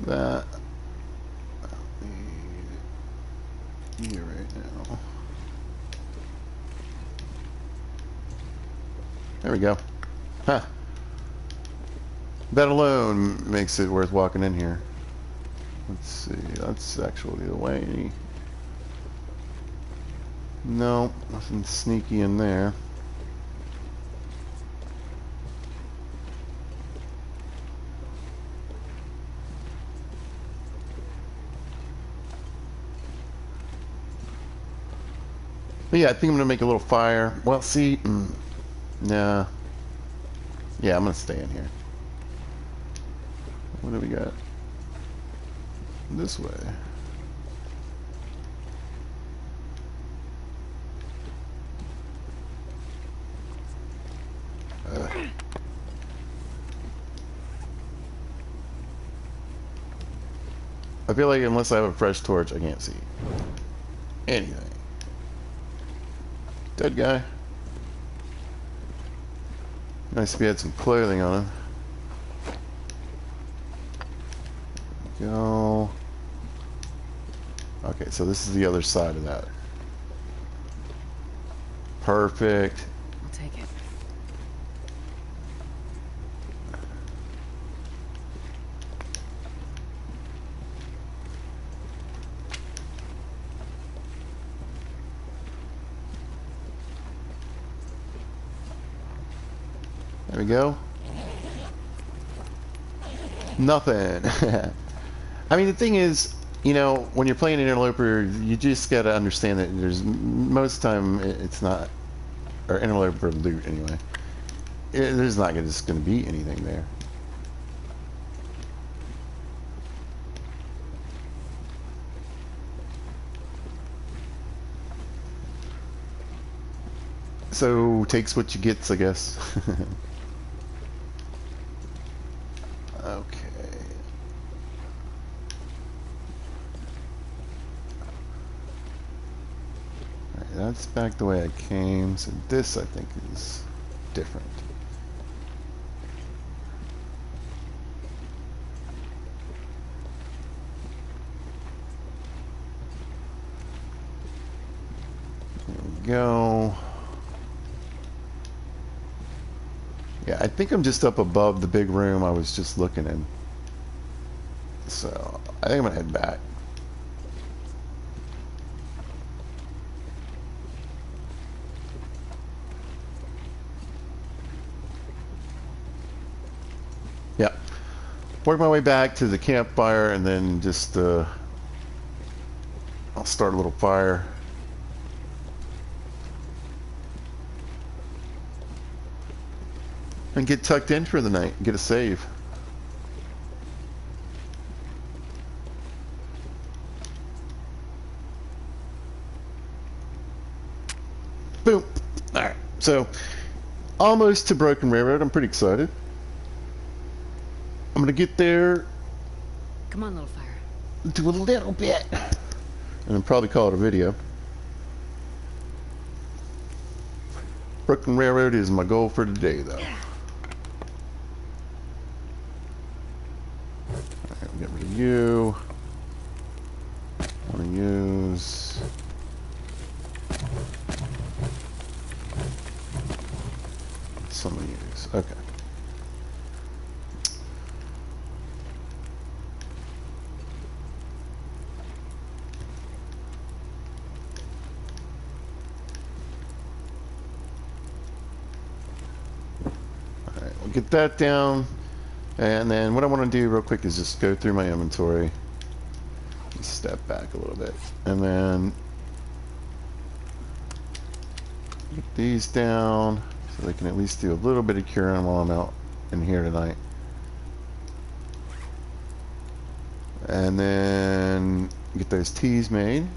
that. I don't need you right now. There we go. Huh. That alone makes it worth walking in here. Let's see, that's actually the way. No, nothing sneaky in there. But yeah, I think I'm gonna make a little fire. Well, see, nah. Yeah, I'm gonna stay in here. What do we got? This way. I feel like unless I have a fresh torch, I can't see anything. Dead guy. Nice if he had some clothing on him. Go. Okay, so this is the other side of that. Perfect. I'll take it. There we go. Nothing. I mean, the thing is, you know, when you're playing an interloper, you just gotta understand that there's most of the time it's not, or interloper loot anyway. There's not just gonna be anything there. So takes what you gets, I guess. Okay. Alright, that's back the way I came. So this, I think, is different. There we go. Yeah, I think I'm just up above the big room I was just looking in. So, I think I'm gonna head back. Yeah. Work my way back to the campfire and then just, I'll start a little fire. And get tucked in for the night. Get a save. Boom. Alright. So, almost to Broken Railroad. I'm pretty excited. I'm going to get there. Come on, little fire. Do a little bit. And then probably call it a video. Broken Railroad is my goal for today, though. Get rid of you. Want to use some of these. Okay. All right, we'll get that down. And then what I want to do real quick is just go through my inventory. Step back a little bit. And then get these down so they can at least do a little bit of curing while I'm out in here tonight. And then get those teas made.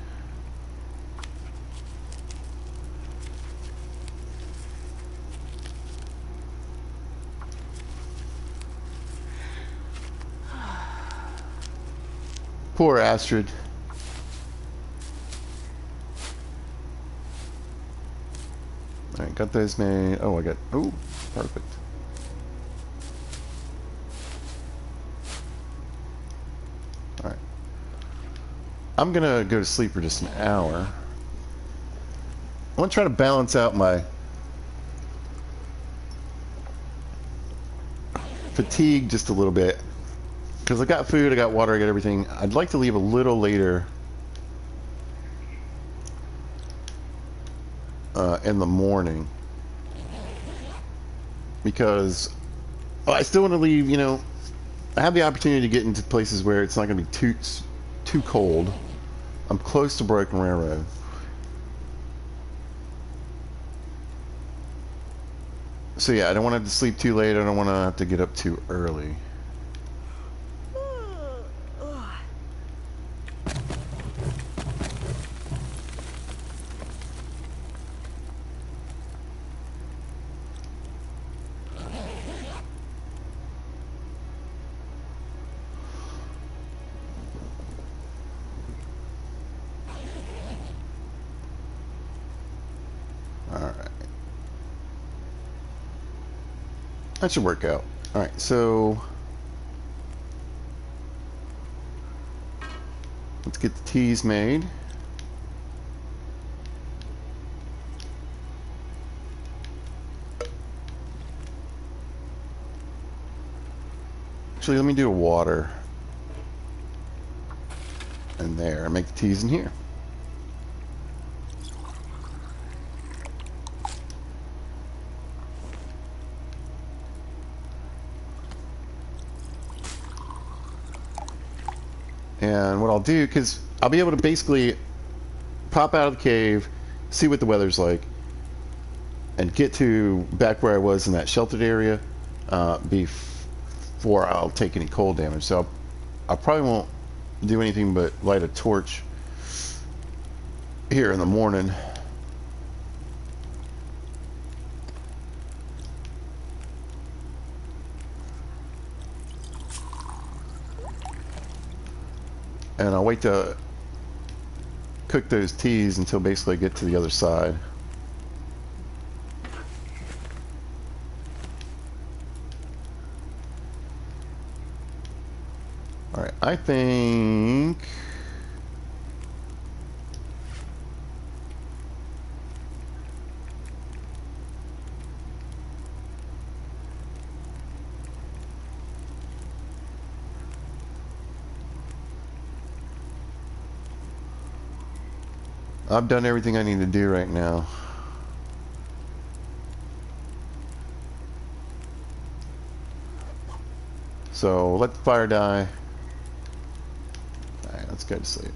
Poor Astrid. Alright, got those made. Oh, I got... Oh, perfect. Alright. I'm gonna go to sleep for just an hour. I want to try to balance out my fatigue just a little bit. Because I got food, I got water, I got everything. I'd like to leave a little later in the morning. Because I still want to leave, you know, I have the opportunity to get into places where it's not going to be too cold. I'm close to Broken Railroad. So yeah, I don't want to have to sleep too late. I don't want to have to get up too early. That should work out. Alright, so let's get the teas made. Actually, let me do a water in there and make the teas in here. And what I'll do, because I'll be able to basically pop out of the cave, see what the weather's like, and get to back where I was in that sheltered area before I'll take any cold damage. So I probably won't do anything but light a torch here in the morning. And I'll wait to cook those teas until basically I get to the other side. Alright, I think... I've done everything I need to do right now. So let the fire die. Alright, let's go to sleep.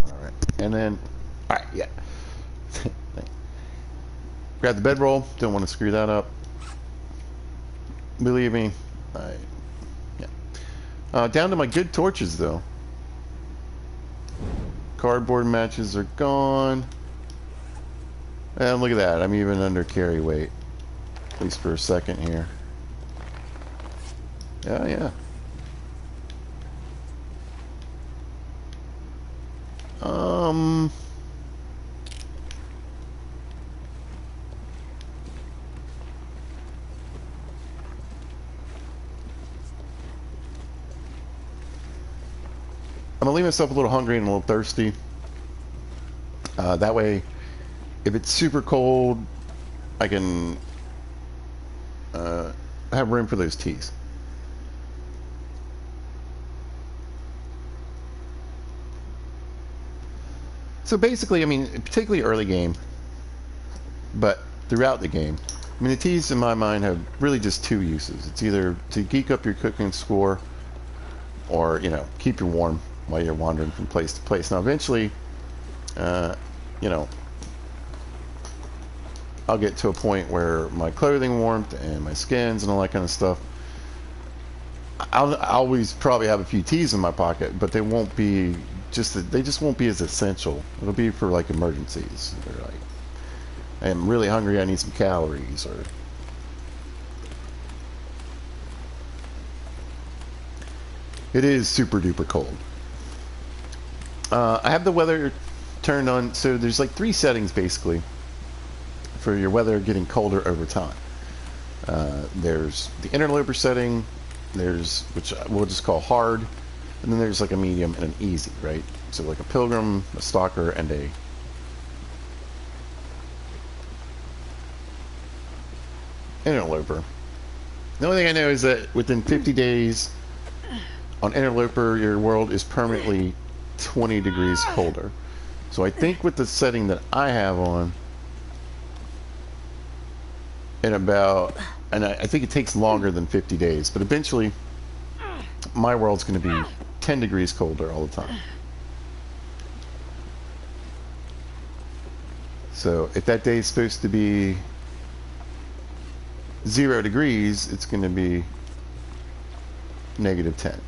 Alright, and then, alright, yeah. Grab the bedroll, don't want to screw that up. Believe me, yeah. Down to my good torches though. Cardboard matches are gone. And look at that, I'm even under carry weight. At least for a second here. Yeah, yeah. I'm gonna leave myself a little hungry and a little thirsty. That way, if it's super cold, I can have room for those teas. So basically, I mean, particularly early game, but throughout the game, I mean, the teas in my mind have really just two uses. It's either to geek up your cooking score, or, you know, keep you warm while you're wandering from place to place. Now, eventually, you know, I'll get to a point where my clothing warmth and my skins and all that kind of stuff, I'll always probably have a few teas in my pocket, but they won't be they just won't be as essential. It'll be for like emergencies. Or like, I am really hungry, I need some calories, or it is super duper cold. I have the weather turned on, so there's like 3 settings basically for your weather getting colder over time. There's the interloper setting, there's, which we'll just call hard, and then there's like a medium and an easy, right? So like a pilgrim, a stalker, and a interloper. The only thing I know is that within 50 days on interloper, your world is permanently 20 degrees colder. So I think with the setting that I have on, in about, and I think it takes longer than 50 days, but eventually my world's going to be 10 degrees colder all the time. So if that day is supposed to be 0 degrees, it's going to be -10.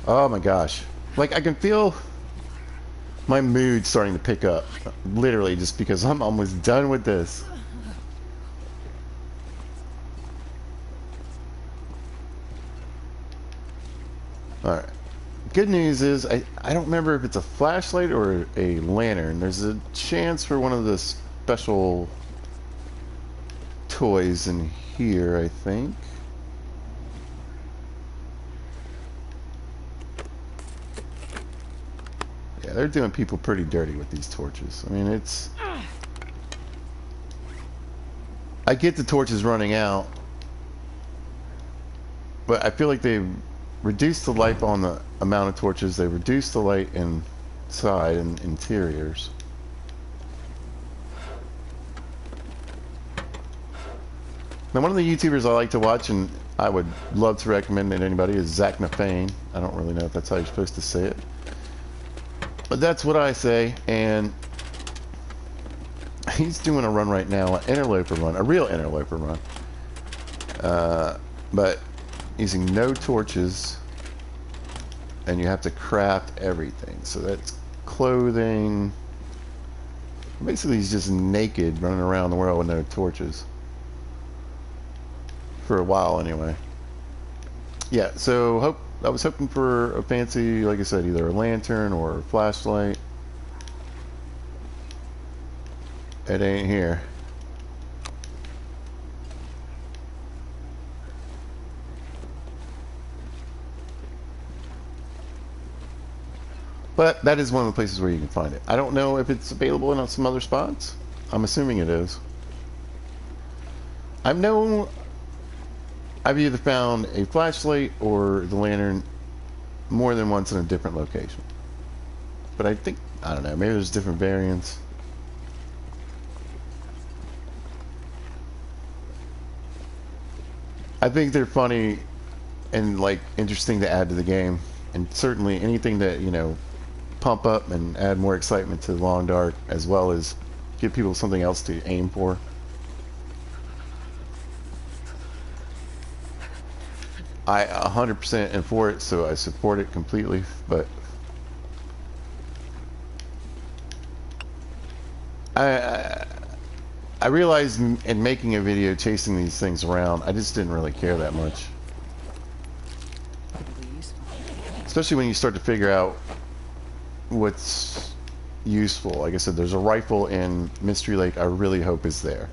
Oh my gosh. Like, I can feel my mood starting to pick up. Literally, just because I'm almost done with this. Alright. Good news is, I don't remember if it's a flashlight or a lantern. There's a chance for one of the special toys in here, I think. Yeah, they're doing people pretty dirty with these torches. I mean, it's... I get the torches running out, but I feel like they've reduced the light on the amount of torches. They reduced the light inside and interiors. Now, one of the YouTubers I like to watch, and I would love to recommend it to anybody, is Zach Nafane. I don't really know if that's how you're supposed to say it, but that's what I say. And he's doing a run right now, an interloper run, a real interloper run, but using no torches, and you have to craft everything. So that's clothing. Basically, he's just naked running around the world with no torches. For a while, anyway. Yeah, so I was hoping for a fancy, like I said, either a lantern or a flashlight. It ain't here. But that is one of the places where you can find it. I don't know if it's available in some other spots. I'm assuming it is. I've either found a flashlight or the lantern more than once in a different location. But I think, I don't know, maybe there's different variants. I think they're funny and, like, interesting to add to the game. And certainly anything that, you know, pump up and add more excitement to the Long Dark, as well as give people something else to aim for. I 100% am for it, so I support it completely, but I realized in making a video chasing these things around, I just didn't really care that much. Especially when you start to figure out what's useful. Like I said, there's a rifle in Mystery Lake I really hope is there.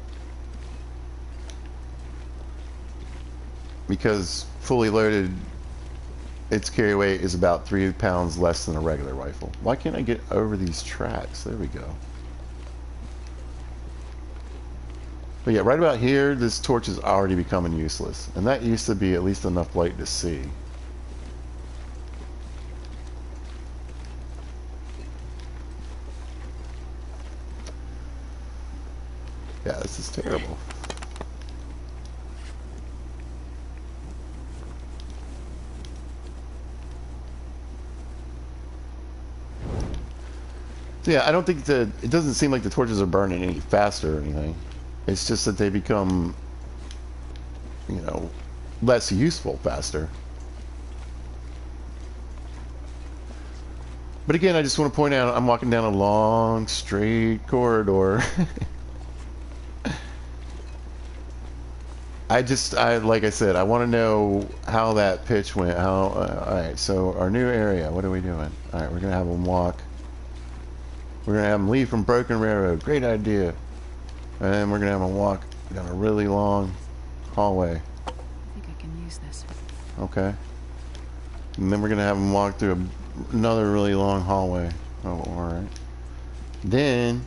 Because fully loaded, its carry weight is about 3 pounds less than a regular rifle. Why can't I get over these tracks? There we go. But yeah, right about here, this torch is already becoming useless. And that used to be at least enough light to see. Yeah, this is terrible. So yeah, I don't think that it doesn't seem like the torches are burning any faster or anything. It's just that they become, you know, less useful faster. But again, I just want to point out I'm walking down a long, straight corridor. Like I said, I want to know how that pitch went. Alright, so our new area, what are we doing? Alright, we're going to have them walk. We're going to have them leave from Broken Railroad. Great idea. And then we're going to have them walk down a really long hallway. I think I can use this. Okay. And then we're going to have them walk through another really long hallway. Oh, alright. Then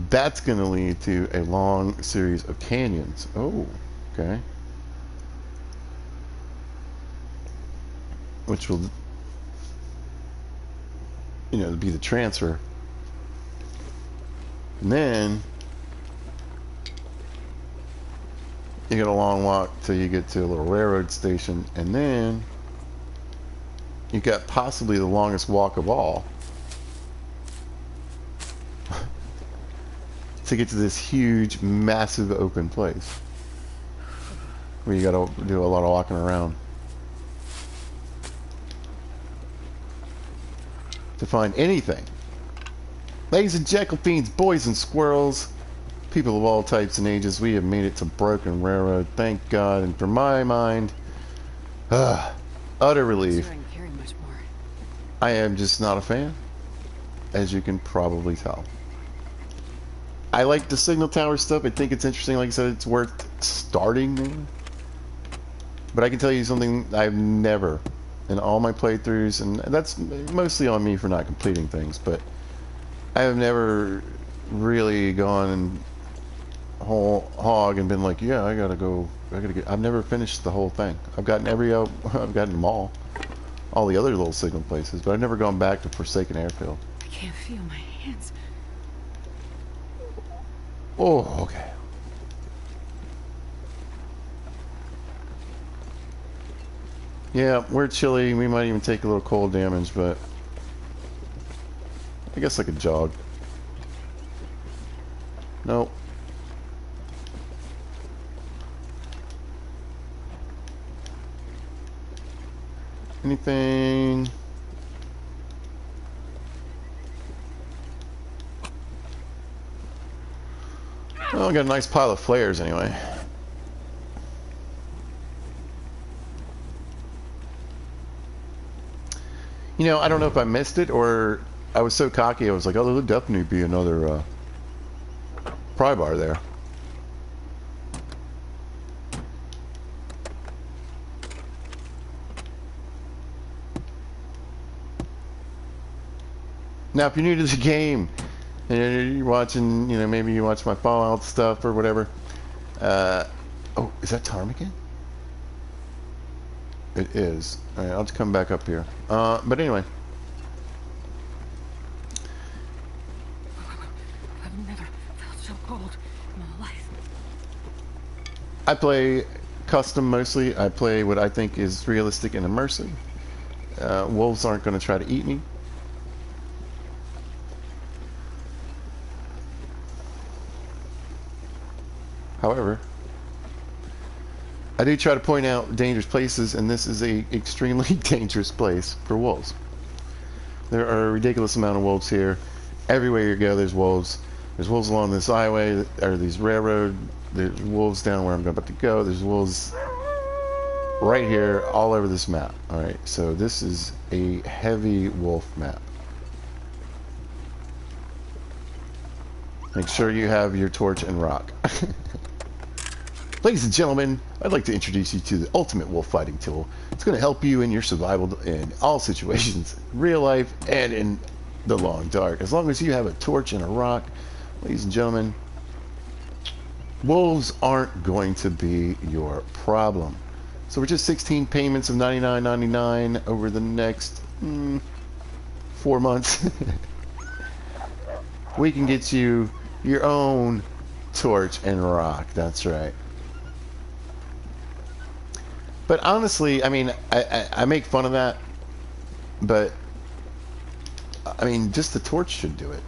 that's going to lead to a long series of canyons. Oh, okay. Which will, you know, be the transfer. And then you get a long walk till you get to a little railroad station, and then you got possibly the longest walk of all to get to this huge, massive open place. where you gotta do a lot of walking around to find anything. Ladies and gentlemen, boys and squirrels, people of all types and ages, we have made it to Broken Railroad, thank God, and for my mind, utter relief. I can carry much more. I am just not a fan, as you can probably tell. I like the signal tower stuff. I think it's interesting. Like I said, it's worth starting. But I can tell you something I've never, in all my playthroughs, and that's mostly on me for not completing things, but I have never really gone and whole hog and been like, yeah, I gotta get. I've never finished the whole thing. I've gotten I've gotten them all the other little signal places, but I've never gone back to Forsaken Airfield. I can't feel my hands. Oh, okay. Yeah, we're chilly. We might even take a little cold damage, but I guess I could jog. Nope. Anything? Oh, I got a nice pile of flares anyway. You know, I don't know if I missed it or I was so cocky I was like, oh, there'll definitely be another pry bar there. Now, if you're new to the game and you're watching, you know, maybe you watch my Fallout stuff or whatever. Oh, is that ptarmigan? It is. All right, I'll just come back up here. But anyway. I've never felt so cold in my life. I play custom mostly. I play what I think is realistic and immersive. Wolves aren't going to try to eat me. However, I do try to point out dangerous places, and this is a extremely dangerous place for wolves. There are a ridiculous amount of wolves here. Everywhere you go, there's wolves. There's wolves along this highway, or these railroad. There's wolves down where I'm about to go. There's wolves right here, all over this map. All right, so this is a heavy wolf map. Make sure you have your torch and rock. Ladies and gentlemen, I'd like to introduce you to the ultimate wolf fighting tool. It's going to help you in your survival in all situations, real life and in the long dark. As long as you have a torch and a rock, ladies and gentlemen, wolves aren't going to be your problem. So we're just 16 payments of $99.99 over the next 4 months. We can get you your own torch and rock. That's right. But honestly, I mean, I make fun of that, but I mean, just the torch should do it.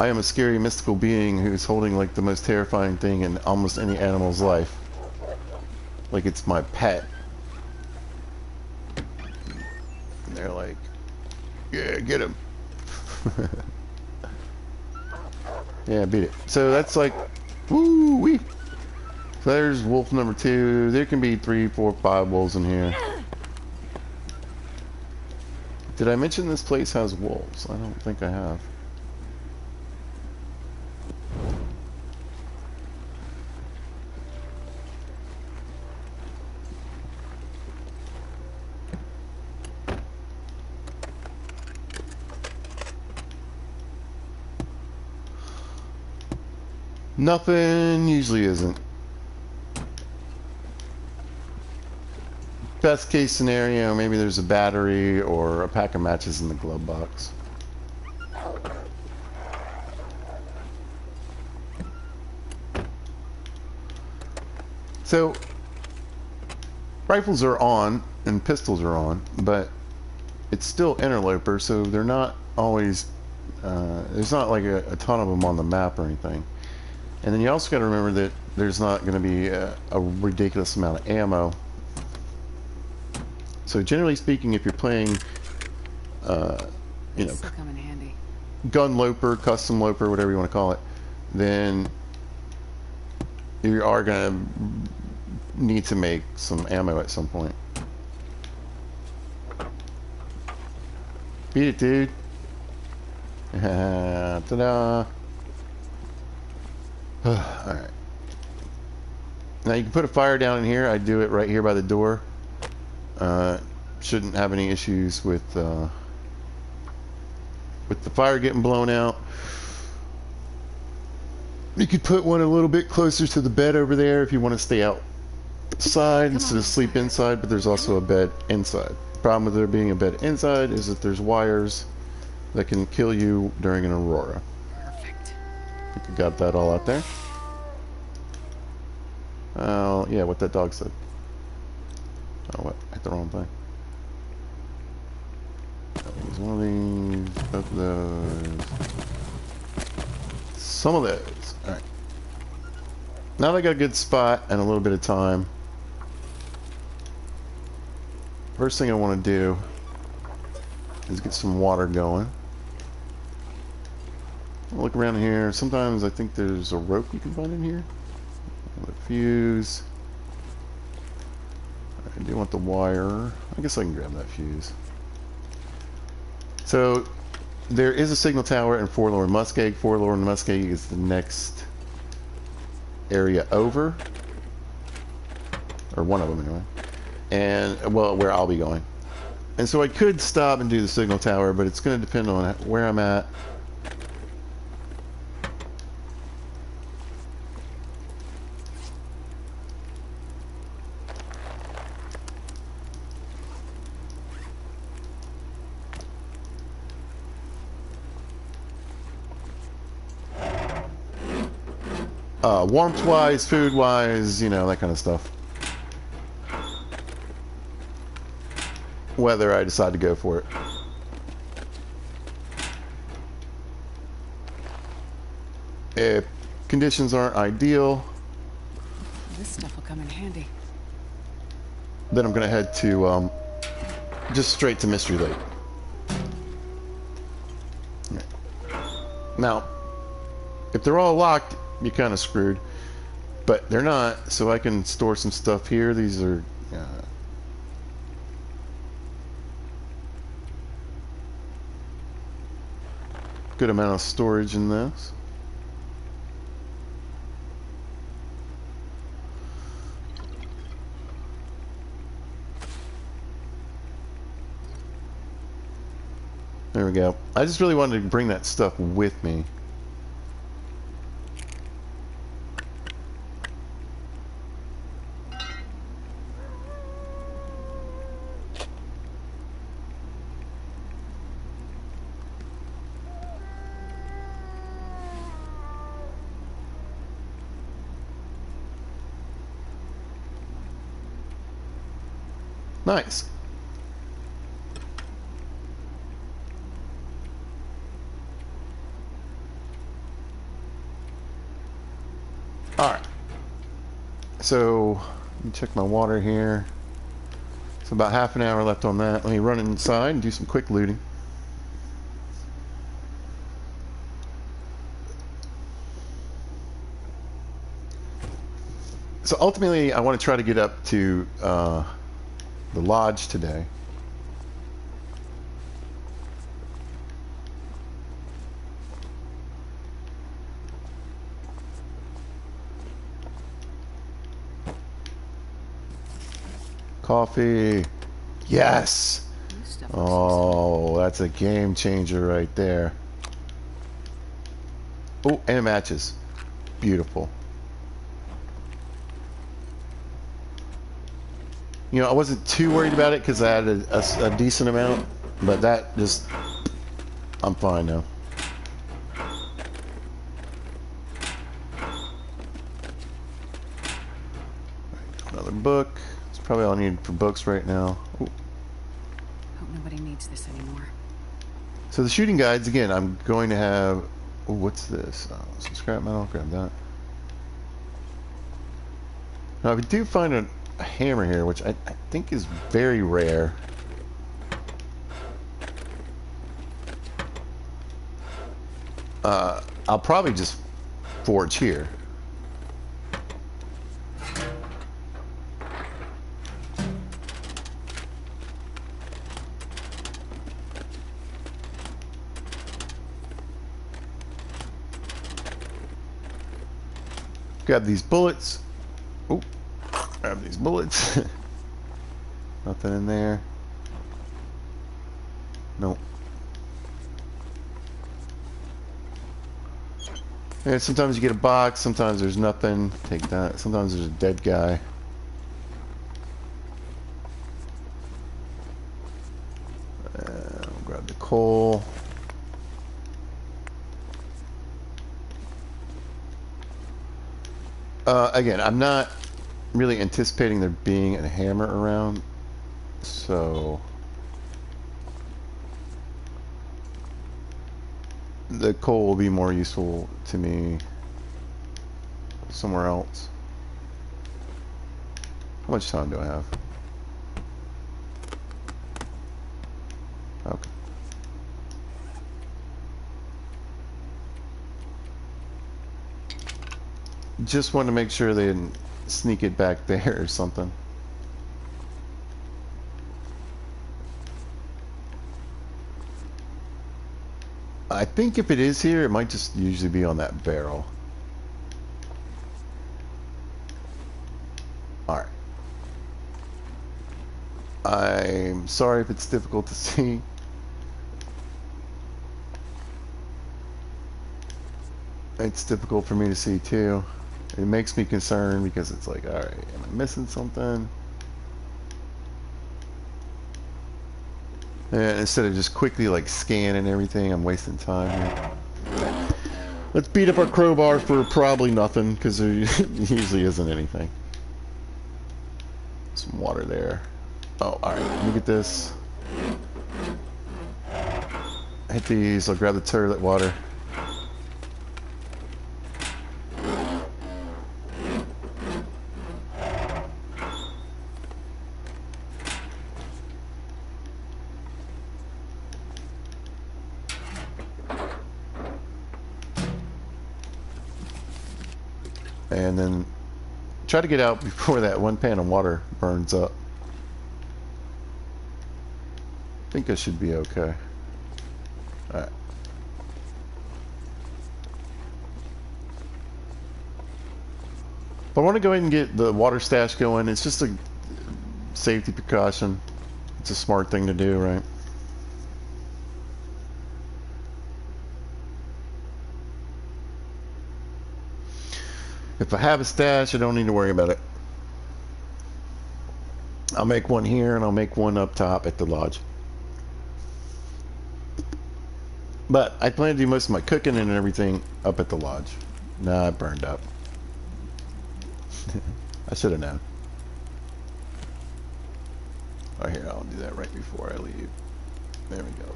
I am a scary mystical being who's holding like the most terrifying thing in almost any animal's life. Like it's my pet. And they're like, yeah, get him. Yeah, beat it. So that's like, woo-wee. So there's wolf number 2. There can be 3, 4, 5 wolves in here. Did I mention this place has wolves? I don't think I have. Nothing usually isn't. Best case scenario, maybe there's a battery or a pack of matches in the glove box. So, rifles are on and pistols are on, but it's still interloper, so they're not always, there's not like a ton of them on the map or anything. And then you also got to remember that there's not going to be a ridiculous amount of ammo. So generally speaking, if you're playing, you know, This'll come in handy. gun loper, custom loper, whatever you want to call it, then you are going to need to make some ammo at some point. Beat it, dude. Ta-da. Alright. Now you can put a fire down in here. I do it right here by the door. Shouldn't have any issues with the fire getting blown out. You could put one a little bit closer to the bed over there if you want to stay outside instead of sleep inside, but there's also a bed inside. The problem with there being a bed inside is that there's wires that can kill you during an aurora. Perfect. I think we got that all out there. Oh, yeah, what that dog said. Oh, what? I hit the wrong thing. There's one of these, both of those. Some of those. Alright. Now that I got a good spot and a little bit of time, first thing I want to do is get some water going. I'll look around here. Sometimes I think there's a rope you can find in here. A fuse. I do want the wire. I guess I can grab that fuse. So there is a signal tower in Forlorn Muskeg. Forlorn Muskeg is the next area over, or one of them anyway, and well, where I'll be going. And so I could stop and do the signal tower, but it's going to depend on where I'm at. Warmth-wise, food-wise, you know, that kind of stuff. Whether I decide to go for it. If conditions aren't ideal, This stuff will come in handy. then I'm going to head to, just straight to Mystery Lake. Now, if they're all locked, you're kind of screwed. But they're not, so I can store some stuff here. These are... good amount of storage in this. There we go. I just really wanted to bring that stuff with me. Nice. Alright. So, let me check my water here. It's about half an hour left on that. Let me run inside and do some quick looting. So ultimately, I want to try to get up to the lodge today. Coffee. Yes. Oh, that's a game changer right there. Oh, and matches. Beautiful. You know, I wasn't too worried about it because I had a decent amount, but that just, I'm fine now. Another book. That's probably all I need for books right now. Ooh. Hope nobody needs this anymore. So the shooting guides, again, I'm going to have, oh, what's this? Oh, some scrap metal, grab that. Now, if you do find a hammer here, which I think is very rare. I'll probably just forge here. Grab these bullets. Oh, grab these bullets. Nothing in there. Nope. And sometimes you get a box, sometimes there's nothing. Take that. Sometimes there's a dead guy. I'll grab the coal. Again, I'm not really anticipating there being a hammer around, so the coal will be more useful to me somewhere else. How much time do I have? Okay. Just want to make sure they didn't sneak it back there or something. I think if it is here, it might just usually be on that barrel. Alright. I'm sorry if it's difficult to see. It's difficult for me to see too. It makes me concerned because it's like, alright, am I missing something? And instead of just quickly like scanning everything, I'm wasting time here. Let's beat up our crowbar for probably nothing, because there usually isn't anything. Some water there. Oh, alright, let me get this. Hit these, I'll grab the toilet water. And then try to get out before that one pan of water burns up. I think I should be okay. Alright. But I want to go ahead and get the water stash going. It's just a safety precaution. It's a smart thing to do, right? If I have a stash, I don't need to worry about it. I'll make one here and I'll make one up top at the lodge. But I plan to do most of my cooking and everything up at the lodge. Nah, it burned up. I should have known. Oh, here, I'll do that right before I leave. There we go.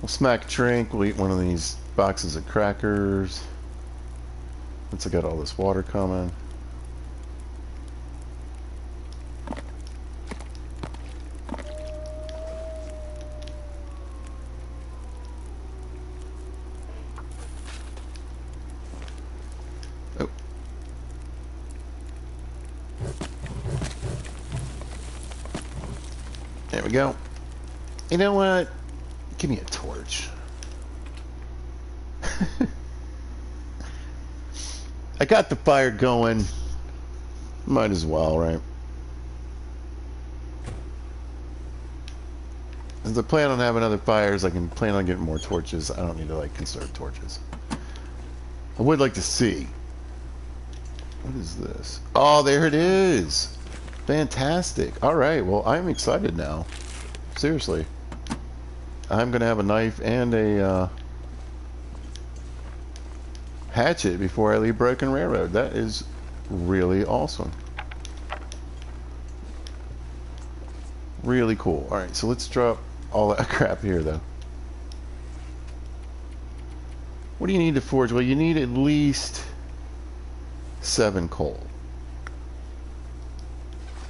We'll smack a drink. We'll eat one of these boxes of crackers. Once I got all this water coming. Oh. There we go. You know what? Give me a torch. I got the fire going. Might as well, right? As I plan on having other fires, I can plan on getting more torches. I don't need to like conserve torches. I would like to see. What is this? Oh, there it is. Fantastic. All right. Well, I'm excited now. Seriously. I'm going to have a knife and a hatchet before I leave Broken Railroad. That is really awesome. Really cool. Alright, so let's drop all that crap here, though. What do you need to forge? Well, you need at least 7 coal.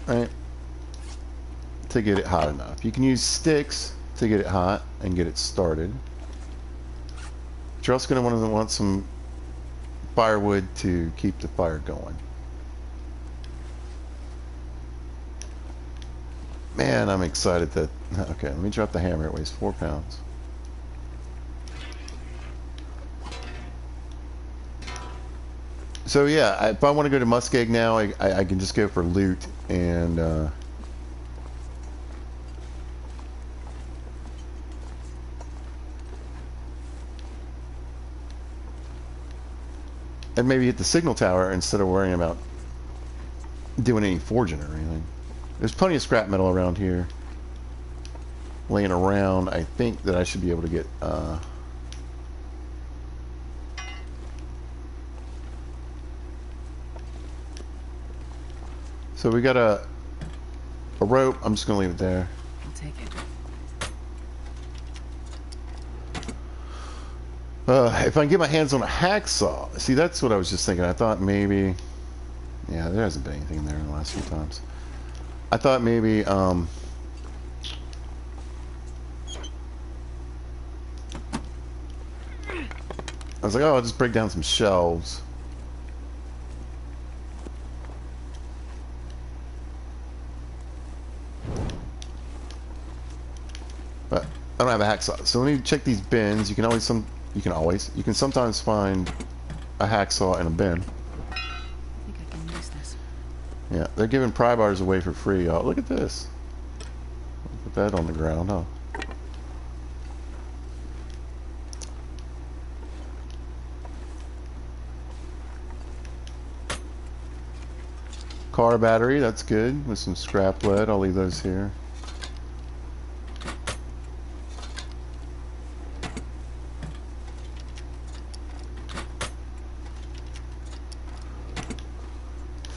Right? To get it hot enough. You can use sticks to get it hot and get it started. But you're also going to want some firewood to keep the fire going. Man, I'm excited that... Okay, let me drop the hammer. It weighs 4 pounds. So yeah, if I want to go to Muskeg now, I can just go for loot and maybe hit the signal tower instead of worrying about doing any forging or anything. There's plenty of scrap metal around here laying around. I think that I should be able to get so we got a rope. I'm just gonna leave it there. I'll take it. If I can get my hands on a hacksaw, see, that's what I was just thinking. I thought maybe, yeah, there hasn't been anything there in the last few times. I thought maybe, I was like, oh, I'll just break down some shelves. But I don't have a hacksaw, so let me check these bins. You can sometimes find a hacksaw in a bin. I think I can use this. Yeah, they're giving pry bars away for free. Oh, look at this. Put that on the ground, huh? Car battery, that's good. With some scrap lead, I'll leave those here.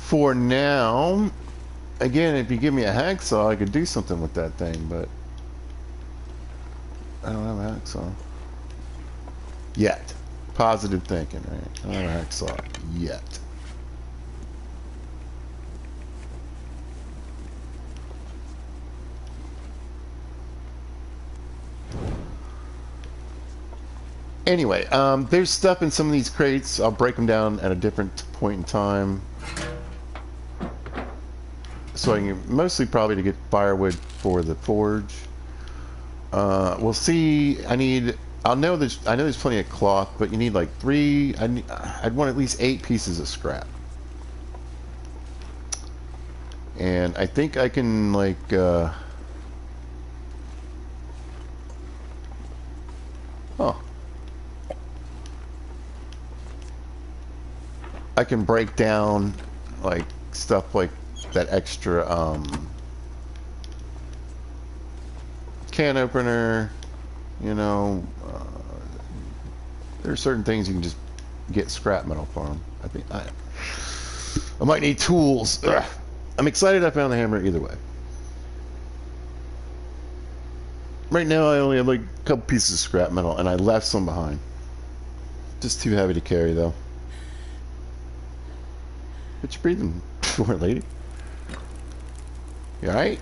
For now, again, if you give me a hacksaw, I could do something with that thing, but I don't have a hacksaw. Yet. Positive thinking, right? I don't have a hacksaw. Yet. Anyway, there's stuff in some of these crates. I'll break them down at a different point in time. So I can, mostly probably to get firewood for the forge. We'll see. I know there's plenty of cloth, but you need like 3. I'd want at least 8 pieces of scrap. And I think I can like I can break down like stuff like that extra can opener, you know, there are certain things you can just get scrap metal for them. I think I might need tools. Ugh. I'm excited I found the hammer either way. Right now I only have like a couple pieces of scrap metal and I left some behind. Just too heavy to carry though. What you breathing for, lady? You alright?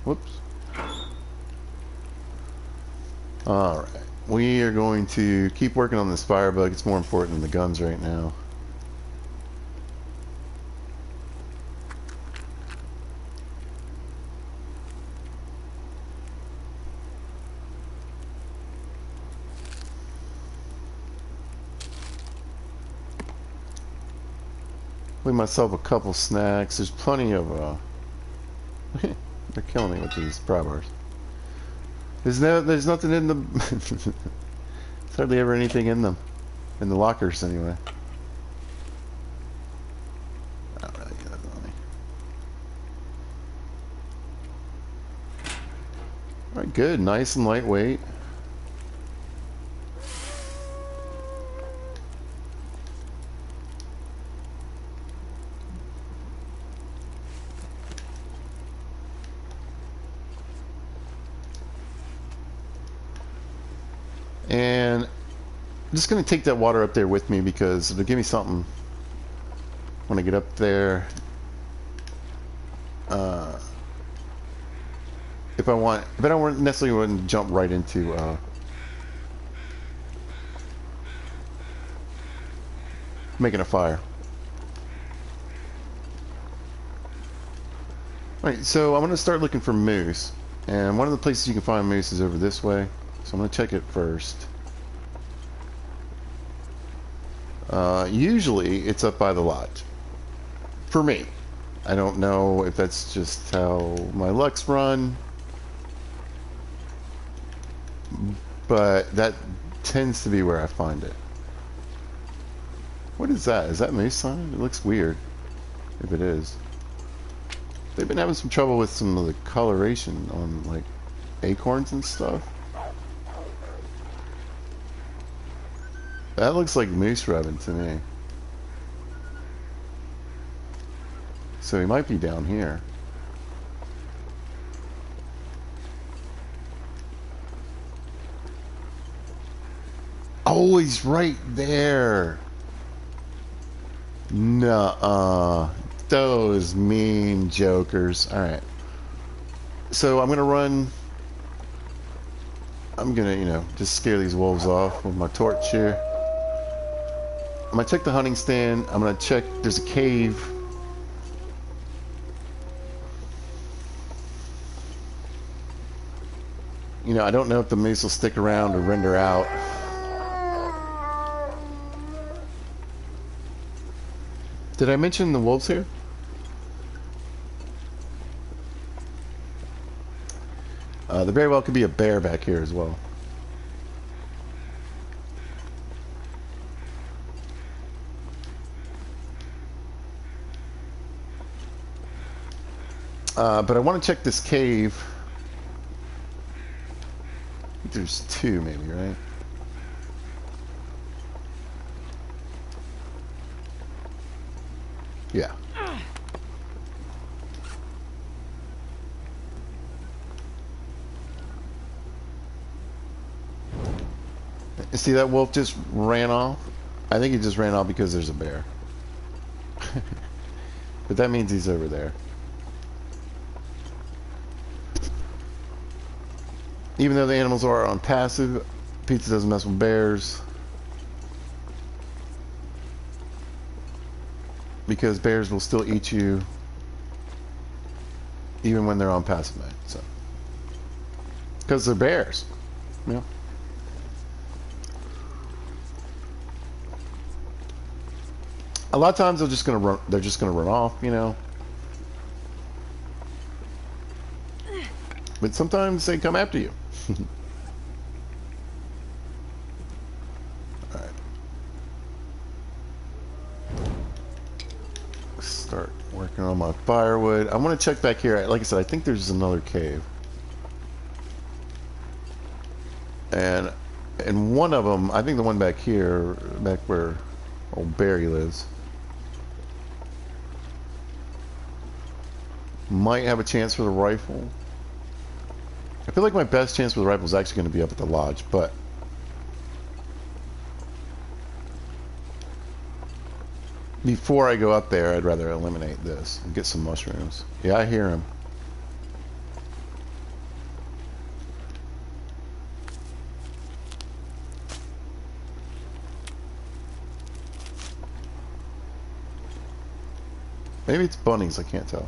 Whoops. Alright. We are going to keep working on this firebug. It's more important than the guns right now. Leave myself a couple snacks. There's plenty of they're killing me with these pry bars. There's nothing in them. There's hardly ever anything in them. In the lockers anyway. I don't really get that on me. Alright, good. Nice and lightweight. just going to take that water up there with me because it'll give me something when I get up there. If I don't necessarily want to jump right into making a fire. Alright, so I'm going to start looking for moose. And one of the places you can find moose is over this way. So I'm going to check it first. Usually it's up by the lodge. For me. I don't know if that's just how my luck's run. But that tends to be where I find it. What is that? Is that moose sign? It looks weird. If it is. They've been having some trouble with some of the coloration on like acorns and stuff. That looks like moose rubbing to me. So he might be down here. Oh, he's right there. Nuh-uh. Those mean jokers. Alright. So I'm gonna run. I'm gonna, you know, just scare these wolves off with my torch here. I'm gonna check the hunting stand. I'm gonna check. There's a cave. You know, I don't know if the moose will stick around or render out. Did I mention the wolves here? There very well could be a bear back here as well. But I want to check this cave. I think there's two maybe, right? Yeah. See, that wolf just ran off? I think he just ran off because there's a bear. But that means he's over there. Even though the animals are on passive, pizza doesn't mess with bears. Because bears will still eat you even when they're on passive mode. So, because they're bears. You know? A lot of times they're just gonna run off, you know. But sometimes they come after you. Alright. Start working on my firewood. I want to check back here. Like I said, I think there's another cave. And in one of them, I think the one back here, back where old Barry lives, might have a chance for the rifle. I feel like my best chance for the rifle is actually going to be up at the lodge, but before I go up there, I'd rather eliminate this and get some mushrooms. Yeah, I hear him. Maybe it's bunnies, I can't tell.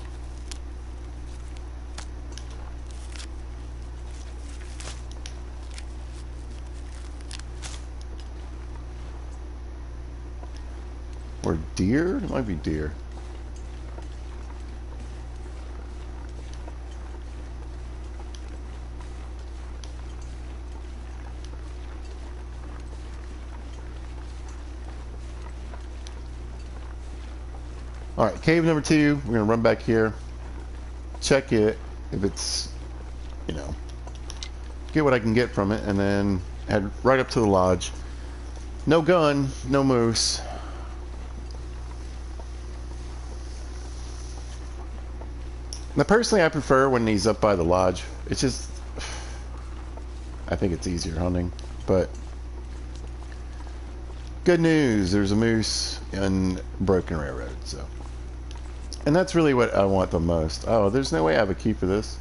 Or deer? It might be deer. Alright, cave number 2. We're going to run back here. Check it. If it's, you know, get what I can get from it. And then head right up to the lodge. No gun, no moose. Now, personally, I prefer when he's up by the lodge. It's just, I think it's easier hunting, but good news, there's a moose in Broken Railroad, so. And that's really what I want the most. Oh, there's no way I have a key for this.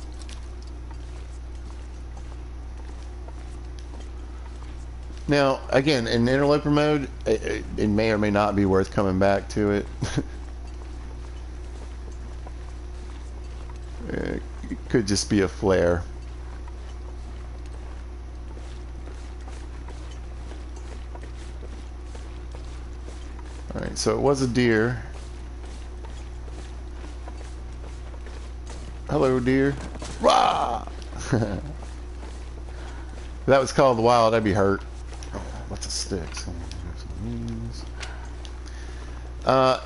Now, again, in interloper mode, it may or may not be worth coming back to it. It could just be a flare. Alright, so it was a deer. Hello, deer. Rah! If that was called wild, I'd be hurt. Oh, lots of sticks.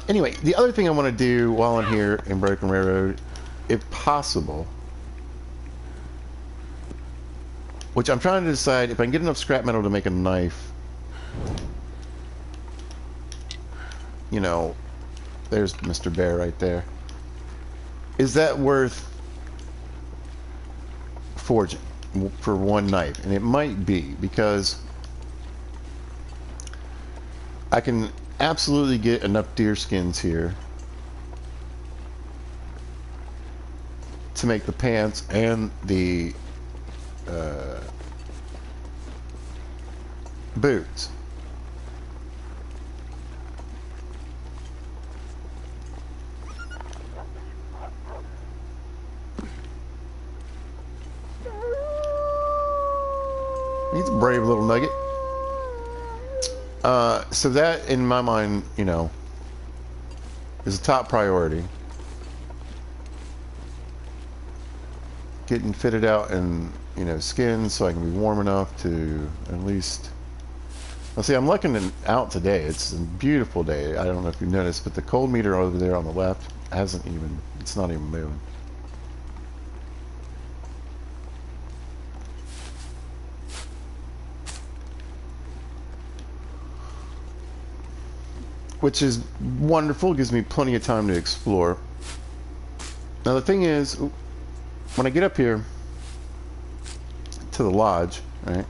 Anyway, the other thing I want to do while I'm here in Broken Railroad, if possible, which I'm trying to decide if I can get enough scrap metal to make a knife. You know, there's Mr. Bear right there. Is that worth forging for one knife? And it might be, because I can absolutely get enough deer skins here to make the pants and the boots. He's a brave little nugget. So that, in my mind, you know, is a top priority. Getting fitted out in, you know, skins so I can be warm enough to at least... Well, see, I'm looking out today. It's a beautiful day. I don't know if you've noticed, but the cold meter over there on the left hasn't even... It's not even moving. Which is wonderful. Gives me plenty of time to explore. Now the thing is, when I get up here to the lodge, right?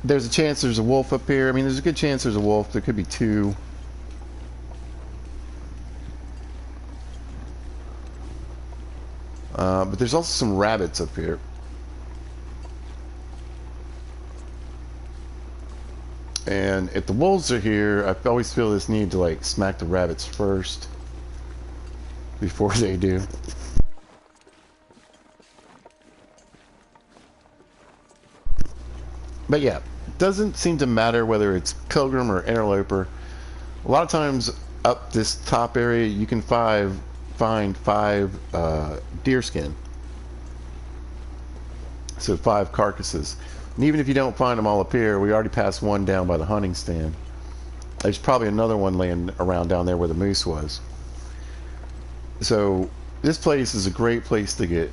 There's a chance there's a wolf up here. I mean, there's a good chance there's a wolf. There could be two. But there's also some rabbits up here. And if the wolves are here, I always feel this need to like smack the rabbits first before they do. But yeah, it doesn't seem to matter whether it's pilgrim or interloper. A lot of times up this top area, you can find 5 deer skin. So 5 carcasses. And even if you don't find them all up here, we already passed one down by the hunting stand. There's probably another one laying around down there where the moose was. So this place is a great place to get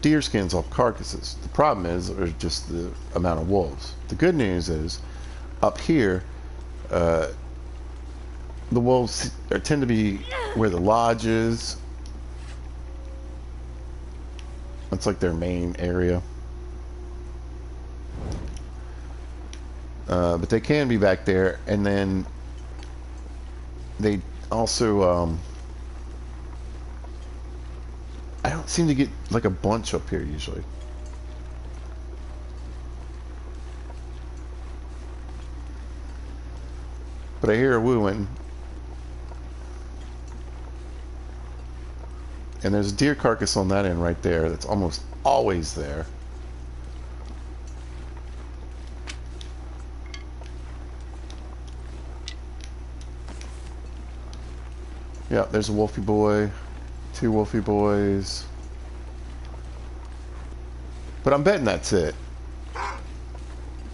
deer skins off carcasses. The problem is there's just the amount of wolves. The good news is up here, the wolves tend to be where the lodge is. That's like their main area. But they can be back there, and then they also I don't seem to get like a bunch up here usually. But I hear a wooing. And there's a deer carcass on that end right there that's almost always there. Yeah, there's a wolfie boy. 2 wolfie boys. But I'm betting that's it.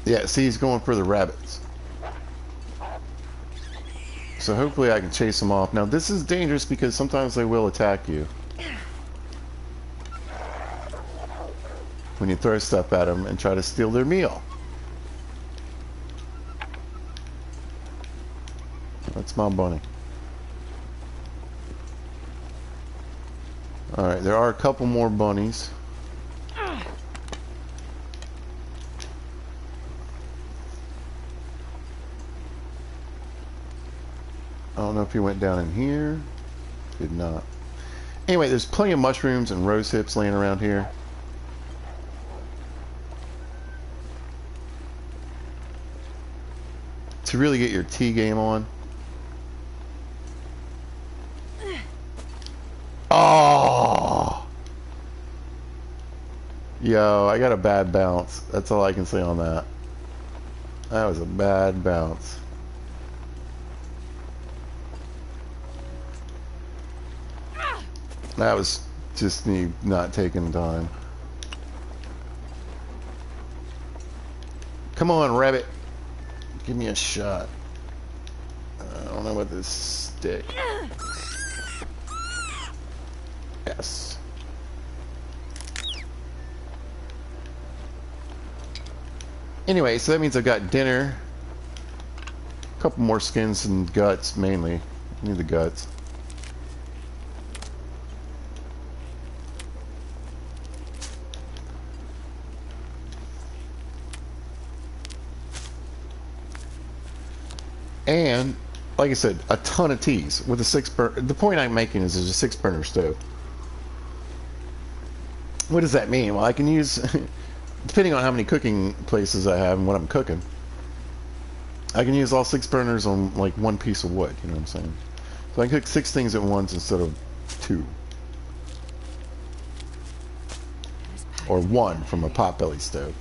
Yeah, see, he's going for the rabbits. So hopefully I can chase them off. Now this is dangerous because sometimes they will attack you when you throw stuff at them and try to steal their meal. That's my bunny. Alright, there are a couple more bunnies. I don't know if he went down in here. Did not. Anyway, there's plenty of mushrooms and rose hips laying around here. To really get your tea game on. Oh! Yo, I got a bad bounce. That's all I can say on that. That was a bad bounce. That was just me not taking time. Come on, rabbit. Give me a shot. I don't know about this stick. Yes. Anyway, so that means I've got dinner. A couple more skins and guts, mainly. I need the guts. And, like I said, a ton of teas with a 6-burner. The point I'm making is there's a 6-burner stove. What does that mean? Well, I can use, depending on how many cooking places I have and what I'm cooking, I can use all 6 burners on like one piece of wood. You know what I'm saying? So I can cook 6 things at once instead of 2. Or 1 from a potbelly stove.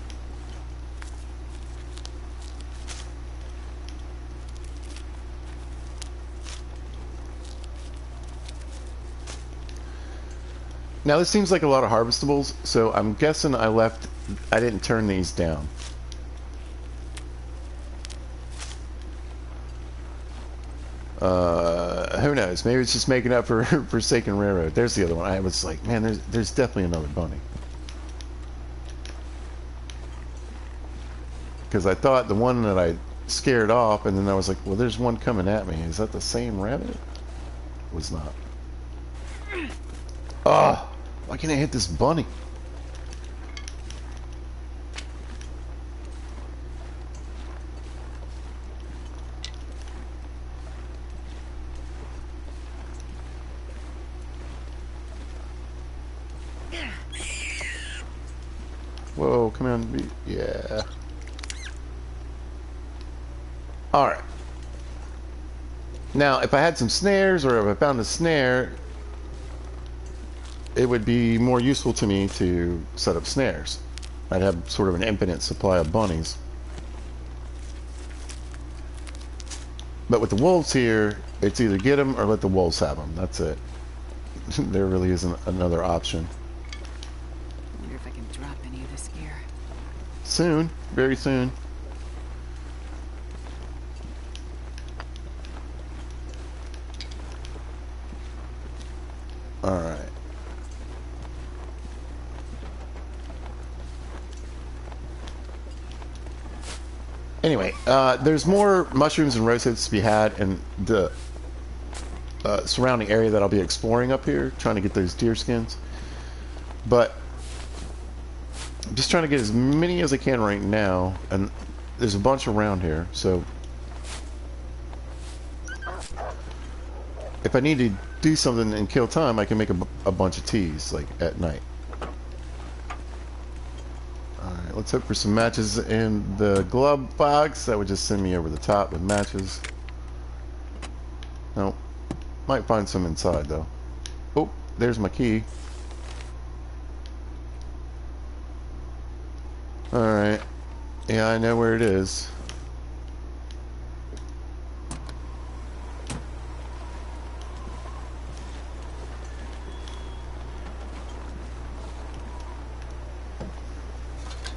Now this seems like a lot of harvestables, so I'm guessing I didn't turn these down. Who knows? Maybe it's just making up for Forsaken Railroad. There's the other one. I was like, man, there's definitely another bunny. Because I thought the one that I scared off, and then I was like, well, there's one coming at me. Is that the same rabbit? It was not. Ah! Why can't I hit this bunny? Whoa, come on. Yeah. Alright. Now, if I had some snares, or if I found a snare, it would be more useful to me to set up snares. I'd have sort of an infinite supply of bunnies. But with the wolves here, it's either get them or let the wolves have them. That's it. There really isn't another option. I wonder if I can drop any of this gear. Soon. Very soon. Alright. Anyway, there's more mushrooms and rose hips to be had in the surrounding area that I'll be exploring up here, trying to get those deer skins. But I'm just trying to get as many as I can right now, and there's a bunch around here, so if I need to do something and kill time, I can make a bunch of teas, like, at night. Alright, let's hope for some matches in the glove box. That would just send me over the top with matches. Nope. Might find some inside, though. Oh, there's my key. Alright. Yeah, I know where it is.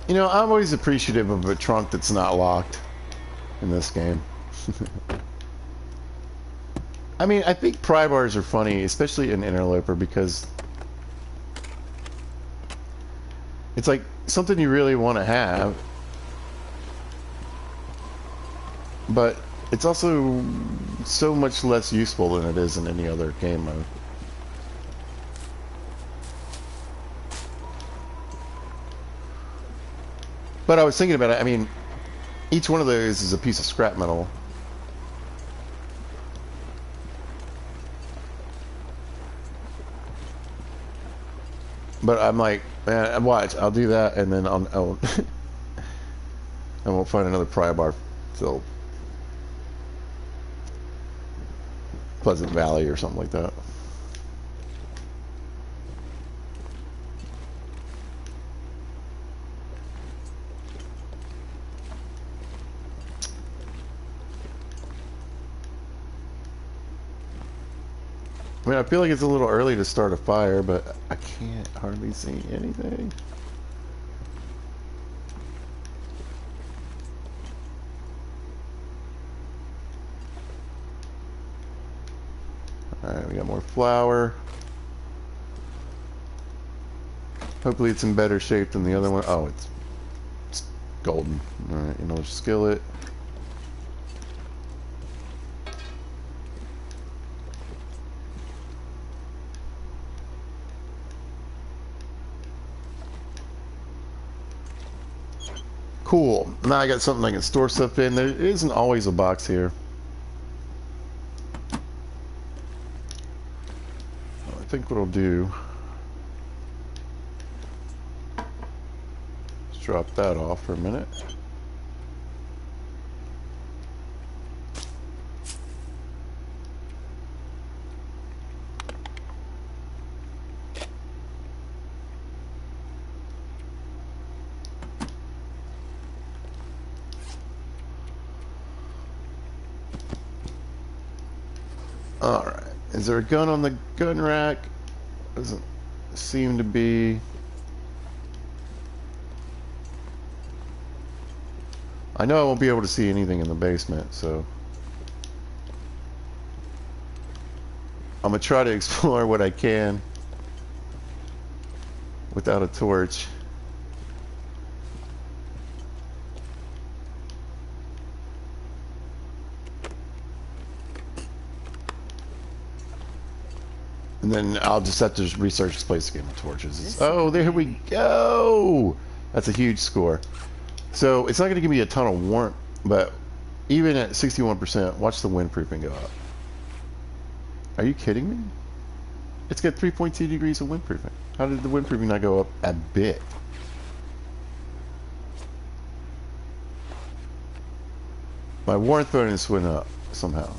You know, I'm always appreciative of a trunk that's not locked in this game. I mean, I think pry bars are funny, especially in Interloper, because it's like something you really want to have, but it's also so much less useful than it is in any other game mode. But I was thinking about it, I mean, each one of those is a piece of scrap metal. But I'm like, man, watch, I'll do that, and then I'll I won't find another pry bar till Pleasant Valley or something like that. I mean, I feel like it's a little early to start a fire, but I can't hardly see anything. Alright, we got more flour. Hopefully it's in better shape than the other one. Oh, it's golden. Alright, another skillet. Cool. Now I got something I can store stuff in. There isn't always a box here. I think what I'll do... Let's drop that off for a minute. Alright. Is there a gun on the gun rack? Doesn't seem to be. I know I won't be able to see anything in the basement, so I'm gonna try to explore what I can without a torch. And then I'll just have to research this place again with torches. Oh, there we go! That's a huge score. So, it's not going to give me a ton of warmth, but even at 61%, watch the windproofing go up. Are you kidding me? It's got 3.2 degrees of windproofing. How did the windproofing not go up a bit? My warmth bonus went up somehow.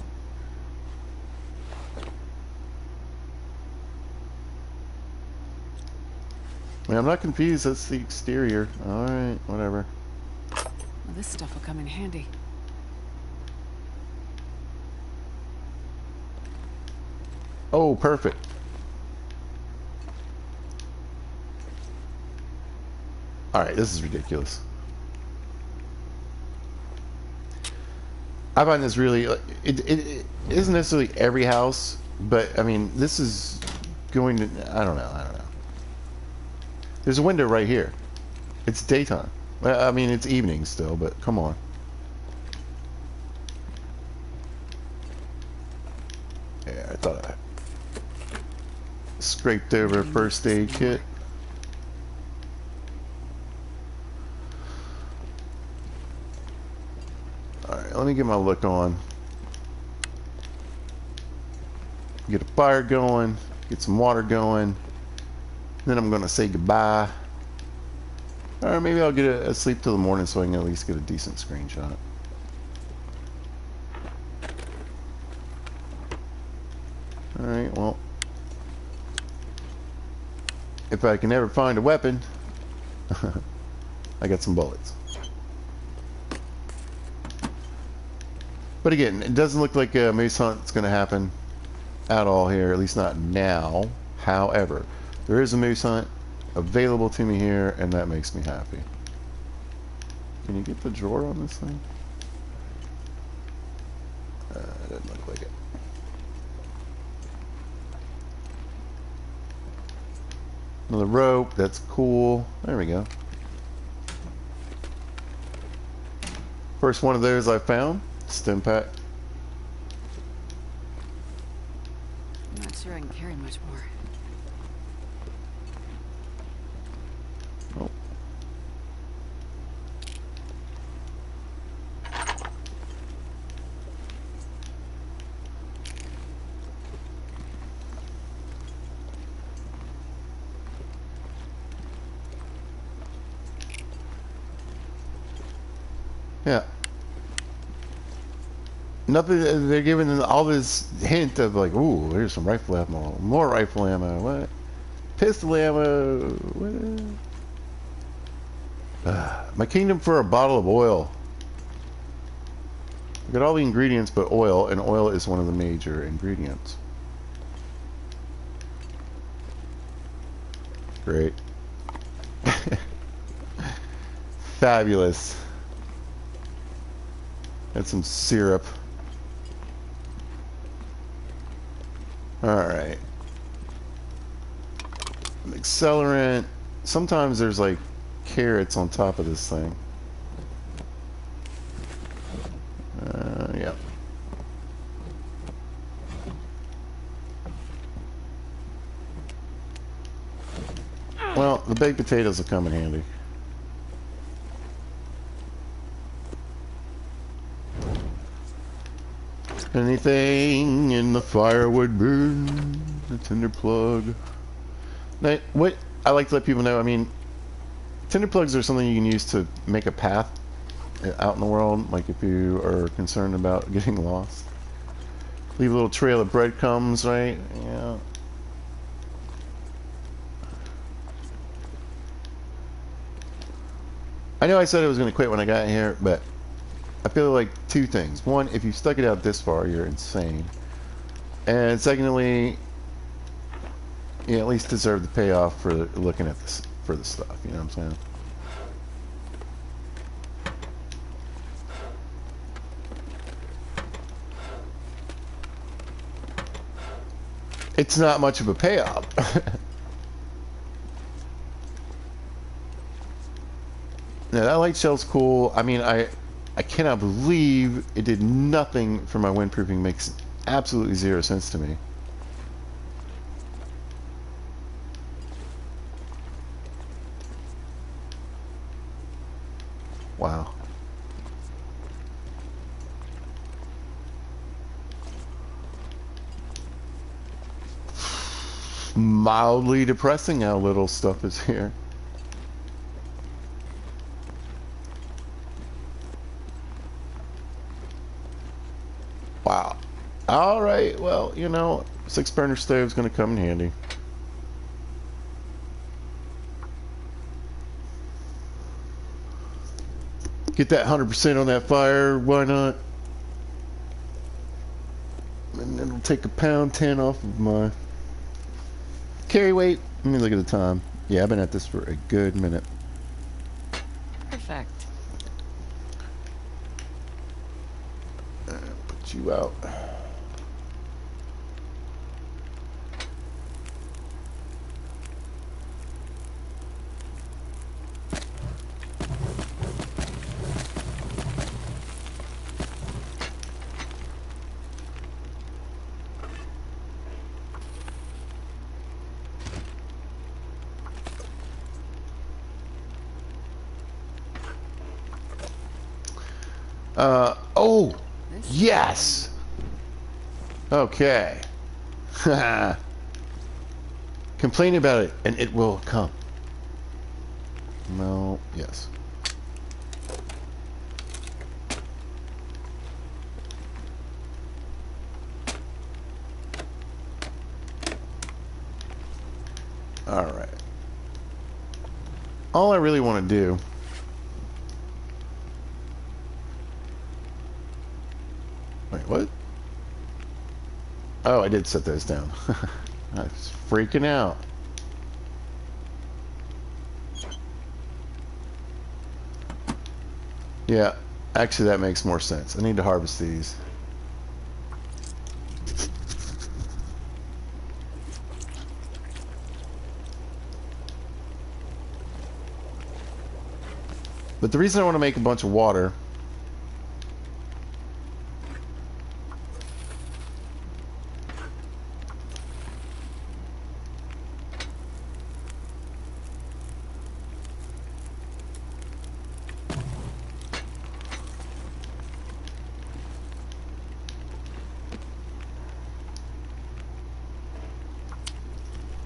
I mean, I'm not confused. That's the exterior. Alright, whatever. Well, this stuff will come in handy. Oh, perfect. Alright, this is ridiculous. I find this really... It isn't necessarily every house, but, I mean, this is going to... I don't know. There's a window right here. It's daytime. Well, I mean, it's evening still, but come on. Yeah, I thought I scraped over a first aid kit. Alright, let me get my look on. Get a fire going. Get some water going. Then I'm going to say goodbye. Or maybe I'll get a sleep till the morning so I can at least get a decent screenshot. Alright, well. If I can ever find a weapon, I got some bullets. But again, it doesn't look like a moose hunt's going to happen at all here, at least not now. However, there is a moose hunt available to me here, and that makes me happy. Can you get the drawer on this thing? It doesn't look like it. Another rope, that's cool. There we go. First one of those I found. Stim pack. I'm not sure I can carry much more. Oh. Nothing. They're giving all this hint of like, ooh, here's some rifle ammo, more rifle ammo, what? Pistol ammo. What? My kingdom for a bottle of oil. I got all the ingredients but oil, and oil is one of the major ingredients. Great. Fabulous. Got some syrup. Alright. Accelerant. Sometimes there's like carrots on top of this thing. Yep. Well, the baked potatoes will come in handy. Anything in the firewood burn, the tinder plug. Now, what I like to let people know, I mean, tinder plugs are something you can use to make a path out in the world, like if you are concerned about getting lost. Leave a little trail of breadcrumbs, right? Yeah. I know I said I was going to quit when I got here, but I feel like two things. One, if you stuck it out this far, you're insane. And secondly, you at least deserve the payoff for looking at this, for the stuff. You know what I'm saying? It's not much of a payoff. Now, that light shell's cool. I mean, I cannot believe it did nothing for my windproofing. Makes absolutely zero sense to me. Wow. Mildly depressing how little stuff is here. Wow. All right. Well, you know, 6-burner stove's going to come in handy. Get that 100% on that fire. Why not? And it'll take a pound 10 off of my carry weight. Let me look at the time. Yeah, I've been at this for a good minute. Perfect. Put you out. Oh, yes. Okay. Complain about it, and it will come. No, yes. All right. All I really want to do. Wait, what? Oh, I did set those down. I was freaking out. Yeah, actually that makes more sense. I need to harvest these. But the reason I want to make a bunch of water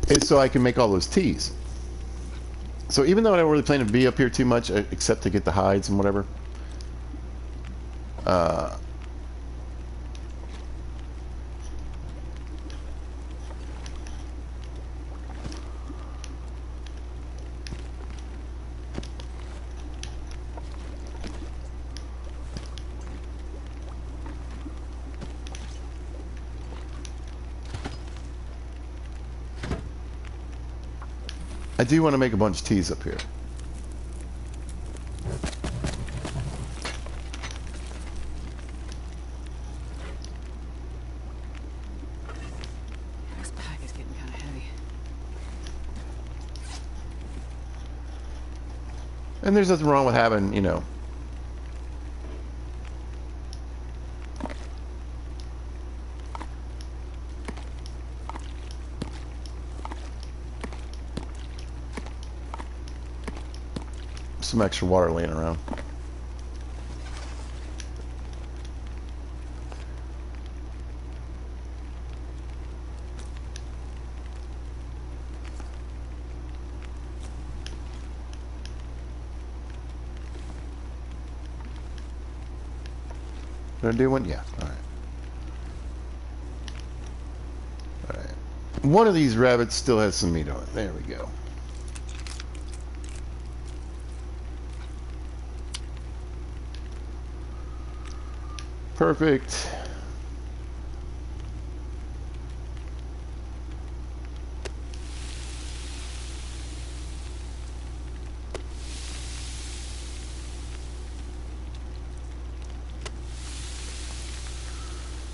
is so I can make all those teas. So even though I don't really plan to be up here too much, except to get the hides and whatever, I do want to make a bunch of teas up here. This pack is getting kind of heavy. And there's nothing wrong with having, you know, some extra water laying around. Did I do one? Yeah. All right. All right. One of these rabbits still has some meat on it. There we go. Perfect.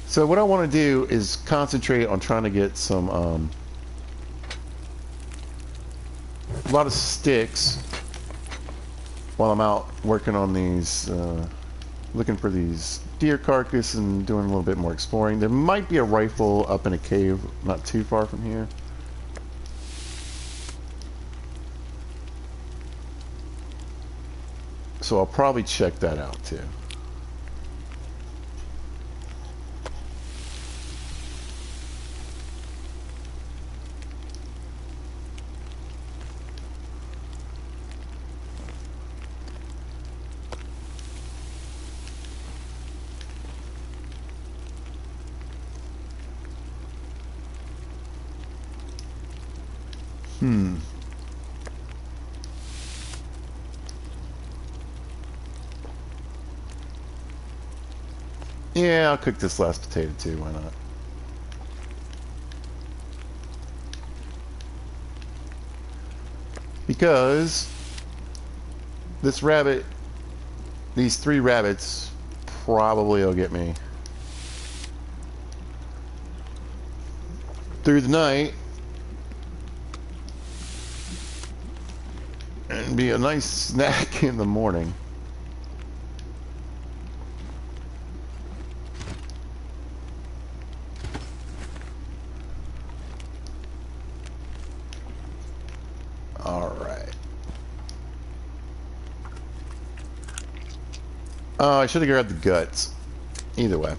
So what I want to do is concentrate on trying to get some a lot of sticks while I'm out working on these looking for these deer carcass and doing a little bit more exploring. There might be a rifle up in a cave not too far from here. So I'll probably check that out too. Yeah, I'll cook this last potato too, why not? Because this rabbit, these 3 rabbits probably will get me through the night and be a nice snack in the morning. Alright. Oh, I should have grabbed the guts. Either way.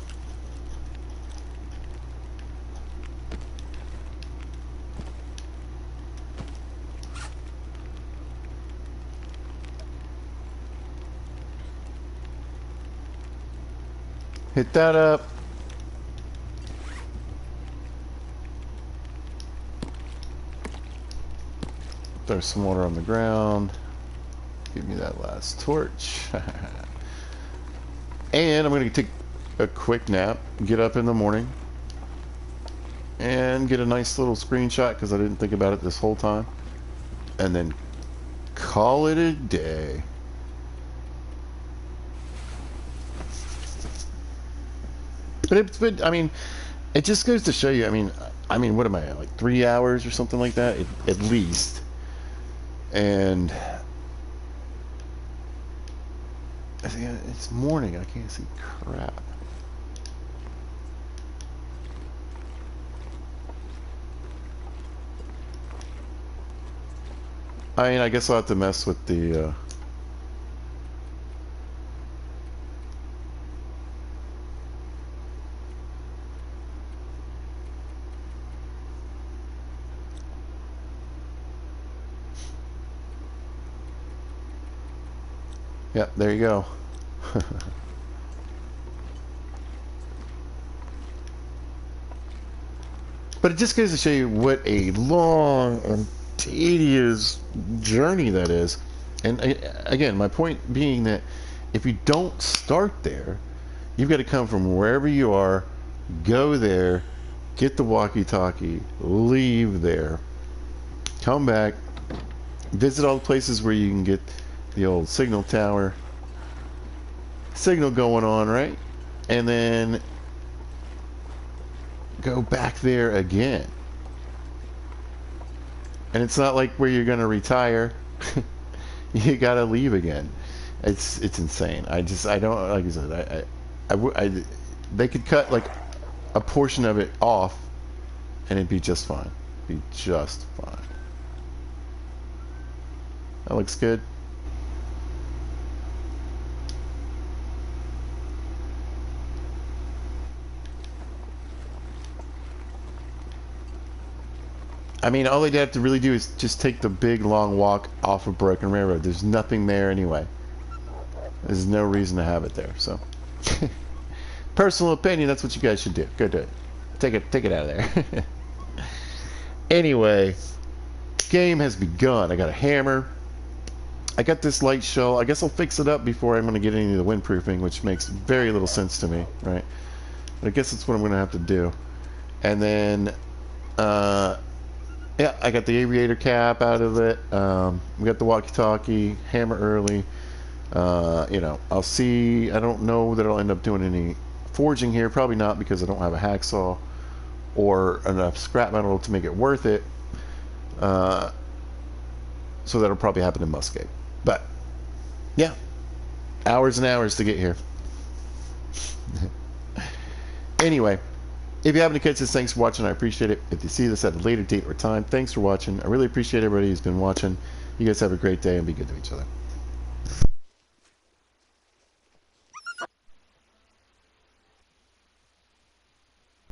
Hit that up. Throw some water on the ground. Give me that last torch. And I'm going to take a quick nap, get up in the morning, and get a nice little screenshot because I didn't think about it this whole time. And then call it a day. But I mean, it just goes to show you. I mean, what am I, like 3 hours or something like that, at least? And I think it's morning. I can't see crap. I mean, I guess I'll have to mess with the yeah, there you go. But it just goes to show you what a long and tedious journey that is. And again, my point being that if you don't start there, you've got to come from wherever you are, go there, get the walkie-talkie, leave there, come back, visit all the places where you can get the old signal tower signal going on, right? And then go back there again. And it's not like where you're gonna retire. You gotta leave again. It's insane. I don't, like I said, they could cut like a portion of it off and it'd be just fine. Be just fine. That looks good. I mean, all they'd have to really do is just take the big long walk off of Broken Railroad. There's nothing there anyway. There's no reason to have it there. So, personal opinion, that's what you guys should do. Go do it. Take it out of there. Anyway, game has begun. I got a hammer. I got this light shell. I guess I'll fix it up before I'm going to get any of the windproofing, which makes very little sense to me, right? But I guess that's what I'm going to have to do. And then, yeah, I got the aviator cap out of it. We got the walkie-talkie, hammer early. You know, I'll see. I don't know that I'll end up doing any forging here. Probably not, because I don't have a hacksaw or enough scrap metal to make it worth it. So that'll probably happen in Muscat. But, yeah, hours and hours to get here. Anyway, if you happen to catch this, thanks for watching. I appreciate it. If you see this at a later date or time, thanks for watching. I really appreciate everybody who's been watching. You guys have a great day and be good to each other.